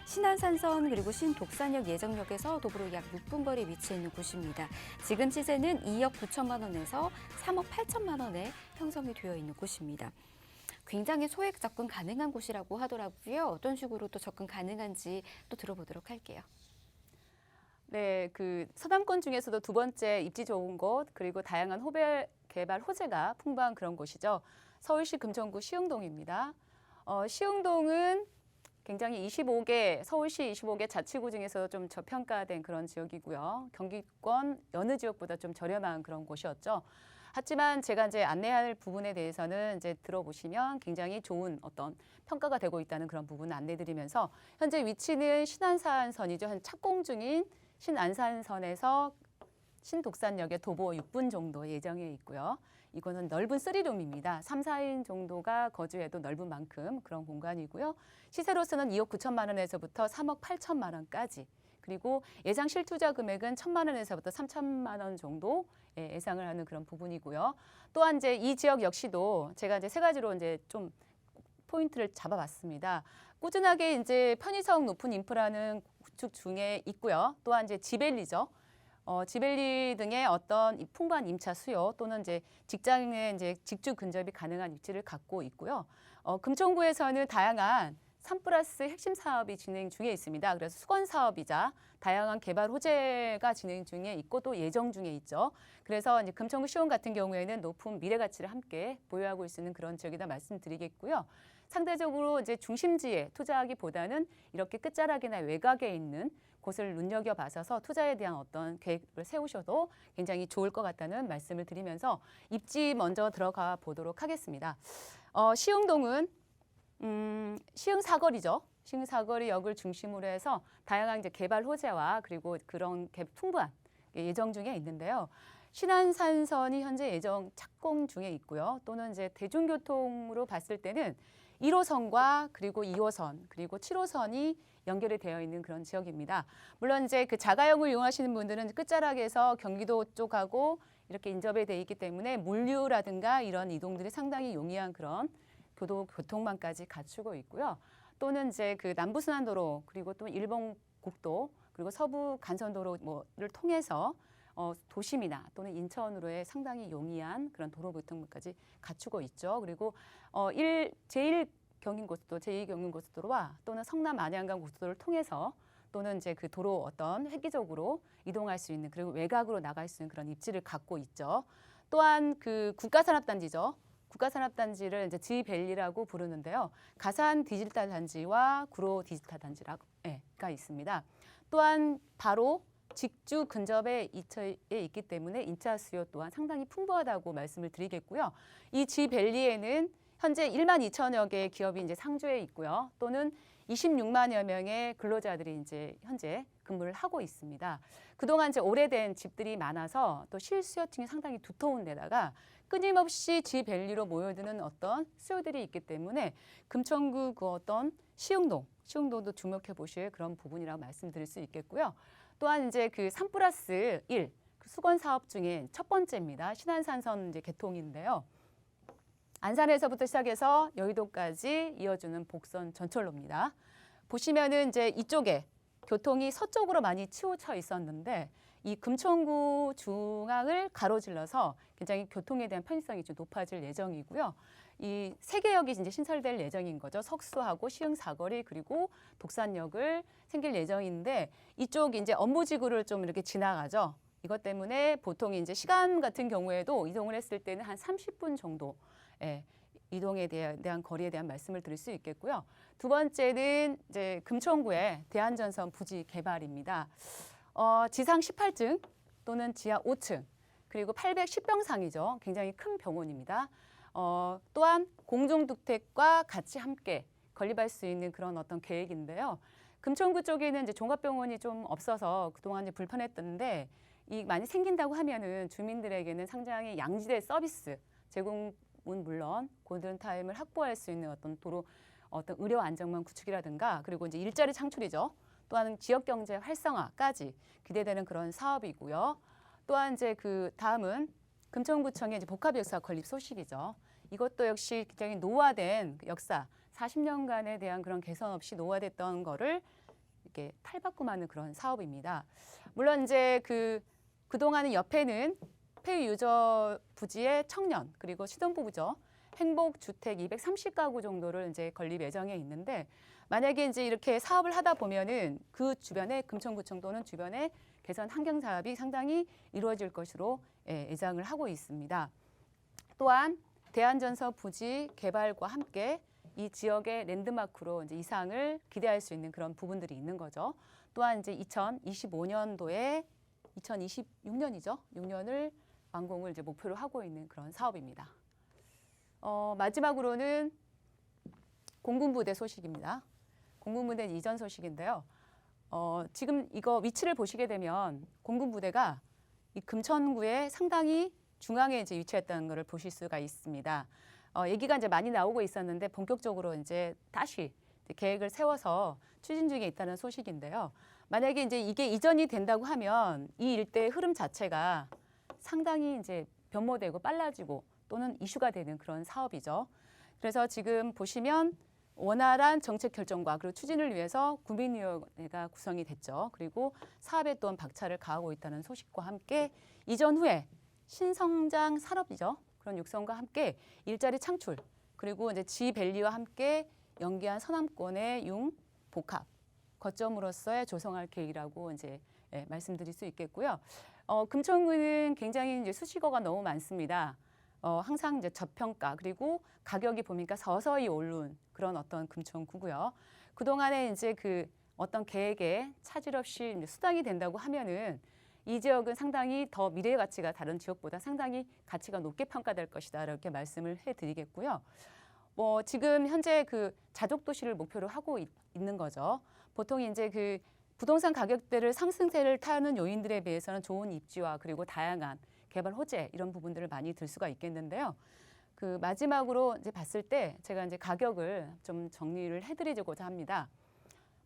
신안산선 그리고 신독산역 예정역에서 도보로 약 6분 거리에 위치해 있는 곳입니다. 지금 시세는 2억 9천만 원에서 3억 8천만 원에 형성이 되어 있는 곳입니다. 굉장히 소액 접근 가능한 곳이라고 하더라고요. 어떤 식으로 또 접근 가능한지 또 들어보도록 할게요. 네, 그 서남권 중에서도 두 번째 입지 좋은 곳 그리고 다양한 개발 호재가 풍부한 그런 곳이죠. 서울시 금천구 시흥동입니다. 시흥동은 굉장히 서울시 25개 자치구 중에서 좀 저평가된 그런 지역이고요. 경기권 여느 지역보다 좀 저렴한 그런 곳이었죠. 하지만 제가 이제 안내할 부분에 대해서는 이제 들어보시면 굉장히 좋은 어떤 평가가 되고 있다는 그런 부분을 안내드리면서 현재 위치는 신안산선이죠. 현 착공 중인 신안산선에서 신독산역에 도보 6분 정도 예정해 있고요. 이거는 넓은 3룸입니다. 3, 4인 정도가 거주해도 넓은 만큼 그런 공간이고요. 시세로서는 2억 9천만 원에서부터 3억 8천만 원까지. 그리고 예상 실투자 금액은 1천만 원에서부터 3천만 원 정도 예상을 하는 그런 부분이고요. 또한 이제 이 지역 역시도 제가 이제 세 가지로 이제 좀 포인트를 잡아봤습니다. 꾸준하게 이제 편의성 높은 인프라는 구축 중에 있고요. 또한 이제 지벨리죠. 지벨리 등의 어떤 풍부한 임차 수요 또는 이제 직장의 이제 직주 근접이 가능한 입지를 갖고 있고요. 금천구에서는 다양한 3+ 핵심 사업이 진행 중에 있습니다. 그래서 수건 사업이자 다양한 개발 호재가 진행 중에 있고 또 예정 중에 있죠. 그래서 이제 금천구 시원 같은 경우에는 높은 미래 가치를 함께 보유하고 있는 그런 지역이다 말씀드리겠고요. 상대적으로 이제 중심지에 투자하기보다는 이렇게 끝자락이나 외곽에 있는 곳을 눈여겨봐서 투자에 대한 어떤 계획을 세우셔도 굉장히 좋을 것 같다는 말씀을 드리면서 입지 먼저 들어가 보도록 하겠습니다. 시흥동은 시흥 사거리죠. 시흥 사거리역을 중심으로 해서 다양한 이제 개발 호재와 그리고 그런 풍부한 예정 중에 있는데요. 신안산선이 현재 예정 착공 중에 있고요. 또는 이제 대중교통으로 봤을 때는 1호선과 그리고 2호선 그리고 7호선이 연결이 되어 있는 그런 지역입니다. 물론 이제 그 자가용을 이용하시는 분들은 끝자락에서 경기도 쪽하고 이렇게 인접이 돼 있기 때문에 물류라든가 이런 이동들이 상당히 용이한 그런 교통망까지 갖추고 있고요. 또는 이제 그 남부순환도로 그리고 또 일본 국도 그리고 서부 간선도로를 통해서 도심이나 또는 인천으로의 상당히 용이한 그런 도로 교통망까지 갖추고 있죠. 그리고 제1 경인고속도로, 제2 경인고속도로와 또는 성남 안양간 고속도로를 통해서 또는 이제 그 도로 어떤 획기적으로 이동할 수 있는 그리고 외곽으로 나갈 수 있는 그런 입지를 갖고 있죠. 또한 그 국가산업단지죠. 국가산업단지를 이제 지밸리라고 부르는데요. 가산 디지털 단지와 구로 디지털 단지가 있습니다. 또한 바로 직주 근접에 위치해 있기 때문에 임차 수요 또한 상당히 풍부하다고 말씀을 드리겠고요. 이 지밸리에는 현재 1만 2천여 개의 기업이 이제 상주해 있고요. 또는 26만여 명의 근로자들이 이제 현재 근무를 하고 있습니다. 그동안 이제 오래된 집들이 많아서 또 실수요층이 상당히 두터운 데다가 끊임없이 지밸리로 모여드는 어떤 수요들이 있기 때문에 금천구 그 어떤 시흥동도 주목해 보실 그런 부분이라고 말씀드릴 수 있겠고요. 또한 이제 그 3+1 수건 사업 중에 첫 번째입니다. 신안산선 이제 개통인데요. 안산에서부터 시작해서 여의도까지 이어주는 복선 전철로입니다. 보시면은 이제 이쪽에 교통이 서쪽으로 많이 치우쳐 있었는데 이 금천구 중앙을 가로질러서 굉장히 교통에 대한 편의성이 좀 높아질 예정이고요. 이 세 개역이 이제 신설될 예정인 거죠. 석수하고 시흥 사거리 그리고 독산역을 생길 예정인데 이쪽 이제 업무지구를 좀 이렇게 지나가죠. 이것 때문에 보통 이제 시간 같은 경우에도 이동을 했을 때는 한 30분 정도 이동에 대한 거리에 대한 말씀을 드릴 수 있겠고요. 두 번째는 이제 금천구의 대한전선 부지 개발입니다. 지상 18층 또는 지하 5층 그리고 810병상이죠. 굉장히 큰 병원입니다. 또한 공중주택과 같이 함께 건립할 수 있는 그런 어떤 계획인데요. 금천구 쪽에는 이제 종합병원이 좀 없어서 그동안 이제 불편했던데 이 많이 생긴다고 하면은 주민들에게는 상당히 양지대 서비스 제공은 물론 골든타임을 확보할 수 있는 어떤 어떤 의료 안정망 구축이라든가 그리고 이제 일자리 창출이죠. 또한 지역 경제 활성화까지 기대되는 그런 사업이고요. 또한 이제 그 다음은 금천구청의 이제 복합역사 건립 소식이죠. 이것도 역시 굉장히 노화된 역사, 40년간에 대한 그런 개선 없이 노화됐던 거를 이렇게 탈바꿈하는 그런 사업입니다. 물론 이제 그동안은 옆에는 폐유 유저 부지의 청년 그리고 신혼부부죠. 행복주택 230가구 정도를 이제 건립 예정에 있는데 만약에 이제 이렇게 사업을 하다 보면은 그 주변에 금천구청 또는 주변에 개선 환경 사업이 상당히 이루어질 것으로 예상을 하고 있습니다. 또한 대한전선 부지 개발과 함께 이 지역의 랜드마크로 이제 이상을 기대할 수 있는 그런 부분들이 있는 거죠. 또한 이제 2025년도에 2026년이죠. 6년을 완공을 이제 목표로 하고 있는 그런 사업입니다. 마지막으로는 공군부대 소식입니다. 공군부대 이전 소식인데요. 지금 이거 위치를 보시게 되면 공군부대가 이 금천구의 상당히 중앙에 이제 위치했다는 것을 보실 수가 있습니다. 얘기가 이제 많이 나오고 있었는데 본격적으로 이제 다시 계획을 세워서 추진 중에 있다는 소식인데요. 만약에 이제 이게 이전이 된다고 하면 이 일대의 흐름 자체가 상당히 이제 변모되고 빨라지고 또는 이슈가 되는 그런 사업이죠. 그래서 지금 보시면 원활한 정책 결정과 그리고 추진을 위해서 국민위원회가 구성이 됐죠. 그리고 사업에 또한 박차를 가하고 있다는 소식과 함께 이전 후에 신성장 산업이죠. 그런 육성과 함께 일자리 창출 그리고 이제 지밸리와 함께 연계한 서남권의 융복합 거점으로서의 조성할 계획이라고 이제 말씀드릴 수 있겠고요. 금천구는 굉장히 이제 수식어가 너무 많습니다. 항상 이제 저평가 그리고 가격이 보니까 서서히 오른 그런 어떤 금천구고요. 그동안에 이제 그 어떤 계획에 차질 없이 이제 수당이 된다고 하면은 이 지역은 상당히 더 미래의 가치가 다른 지역보다 상당히 가치가 높게 평가될 것이다 이렇게 말씀을 해드리겠고요. 지금 현재 그 자족 도시를 목표로 하고 있는 거죠. 보통 이제 그 부동산 가격대를 상승세를 타는 요인들에 비해서는 좋은 입지와 그리고 다양한 개발 호재 이런 부분들을 많이 들 수가 있겠는데요. 그 마지막으로 이제 봤을 때 제가 이제 가격을 좀 정리를 해드리고자 합니다.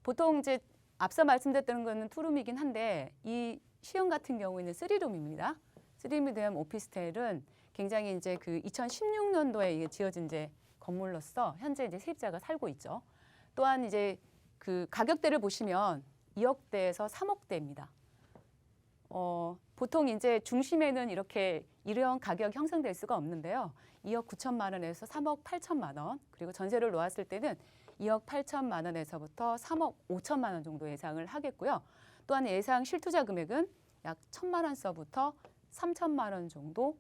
보통 이제 앞서 말씀드렸던 거는 투룸이긴 한데 이 시형 같은 경우에는 3룸입니다. 3룸에 대한 오피스텔은 굉장히 이제 그 2016년도에 이게 지어진 이제 건물로서 현재 이제 세입자가 살고 있죠. 또한 이제 그 가격대를 보시면 2억대에서 3억대입니다. 보통 이제 중심에는 이렇게 이런 가격 형성될 수가 없는데요. 2억 9천만 원에서 3억 8천만 원, 그리고 전세를 놓았을 때는 2억 8천만 원에서부터 3억 5천만 원 정도 예상을 하겠고요. 또한 예상 실투자 금액은 약 1천만 원서부터 3천만 원 정도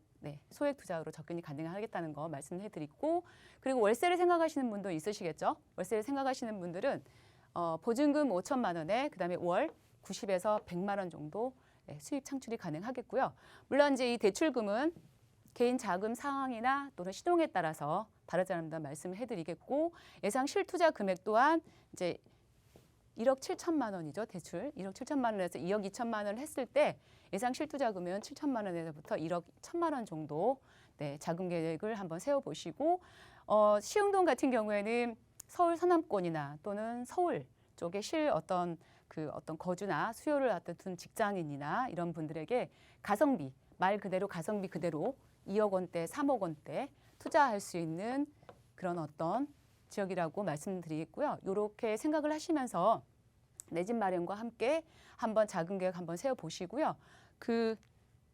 소액 투자로 접근이 가능하겠다는 거 말씀해드리고, 그리고 월세를 생각하시는 분도 있으시겠죠. 월세를 생각하시는 분들은 보증금 5천만 원에 그다음에 월 90에서 100만 원 정도 수입 창출이 가능하겠고요. 물론 이제 이 대출금은 개인 자금 상황이나 또는 신용에 따라서 다르다는 말씀을 해드리겠고, 예상 실투자 금액 또한 이제 1억 7천만 원이죠. 대출 1억 7천만 원에서 2억 2천만 원을 했을 때 예상 실투자금은 7천만 원에서부터 1억 1천만 원 정도 자금 계획을 한번 세워보시고, 시흥동 같은 경우에는 서울 서남권이나 또는 서울 쪽에 어떤 거주나 수요를 둔 직장인이나 이런 분들에게 가성비, 말 그대로 가성비 그대로 2억 원대, 3억 원대 투자할 수 있는 그런 어떤 지역이라고 말씀드리겠고요. 이렇게 생각을 하시면서 내 집 마련과 함께 한번 자금 계획 한번 세워보시고요.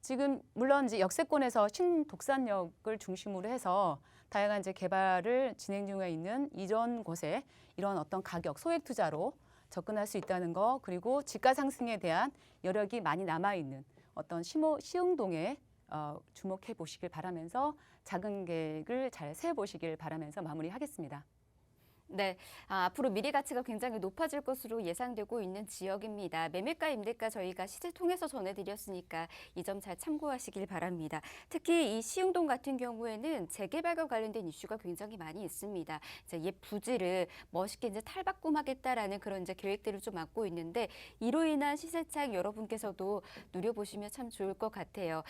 지금 물론 이제 역세권에서 신독산역을 중심으로 해서 다양한 이제 개발을 진행 중에 있는 이전 곳에 이런 어떤 가격 소액 투자로 접근할 수 있다는 거, 그리고 집가 상승에 대한 여력이 많이 남아 있는 어떤 시흥동에 주목해 보시길 바라면서 자금 계획을 잘 세워 보시길 바라면서 마무리하겠습니다. 네, 앞으로 미래 가치가 굉장히 높아질 것으로 예상되고 있는 지역입니다. 매매가, 임대가 저희가 시세 통해서 전해드렸으니까 이 점 잘 참고하시길 바랍니다. 특히 이 시흥동 같은 경우에는 재개발과 관련된 이슈가 굉장히 많이 있습니다. 이제 옛 부지를 멋있게 이제 탈바꿈하겠다라는 그런 이제 계획들을 좀 맡고 있는데, 이로 인한 시세 차익 여러분께서도 누려보시면 참 좋을 것 같아요.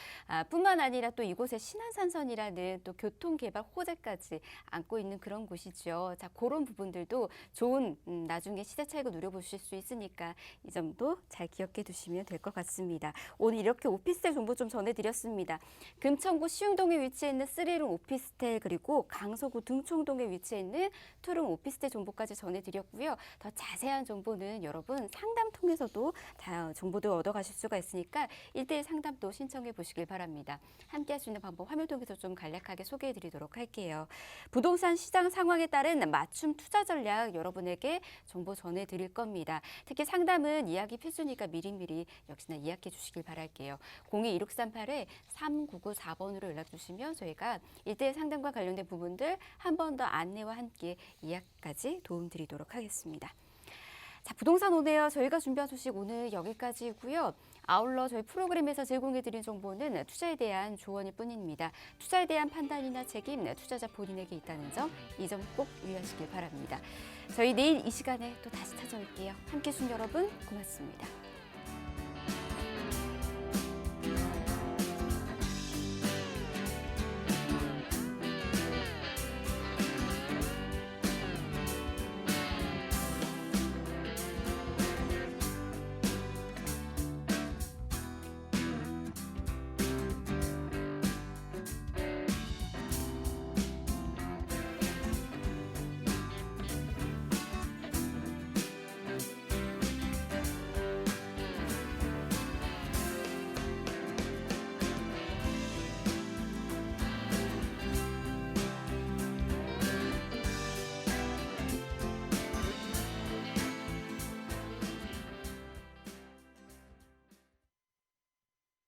뿐만 아니라 또 이곳에 신안산선이라는 또 교통개발 호재까지 안고 있는 그런 곳이죠. 자, 그런 부분들도 좋은 나중에 시세 차익을 누려보실 수 있으니까 이 점도 잘 기억해 두시면 될 것 같습니다. 오늘 이렇게 오피스텔 정보 좀 전해드렸습니다. 금천구 시흥동에 위치해 있는 3룸 오피스텔, 그리고 강서구 등촌동에 위치해 있는 2룸 오피스텔 정보까지 전해드렸고요. 더 자세한 정보는 여러분 상담 통해서도 다 정보도 얻어가실 수가 있으니까 1:1 상담도 신청해 보시길 바랍니다. 함께 할 수 있는 방법 화면 통해서 좀 간략하게 소개해 드리도록 할게요. 부동산 시장 상황에 따른 맞춤 투자 전략 여러분에게 정보 전해드릴 겁니다. 특히 상담은 이야기 필수니까 미리미리 역시나 예약해 주시길 바랄게요. 02-1638-3994번으로 연락 주시면 저희가 1:1 상담과 관련된 부분들 한 번 더 안내와 함께 예약까지 도움드리도록 하겠습니다. 자, 부동산 오네요. 저희가 준비한 소식 오늘 여기까지고요. 아울러 저희 프로그램에서 제공해드린 정보는 투자에 대한 조언일 뿐입니다. 투자에 대한 판단이나 책임 투자자 본인에게 있다는 점, 이 점 꼭 유의하시길 바랍니다. 저희 내일 이 시간에 또 다시 찾아올게요. 함께해 주신 여러분 고맙습니다.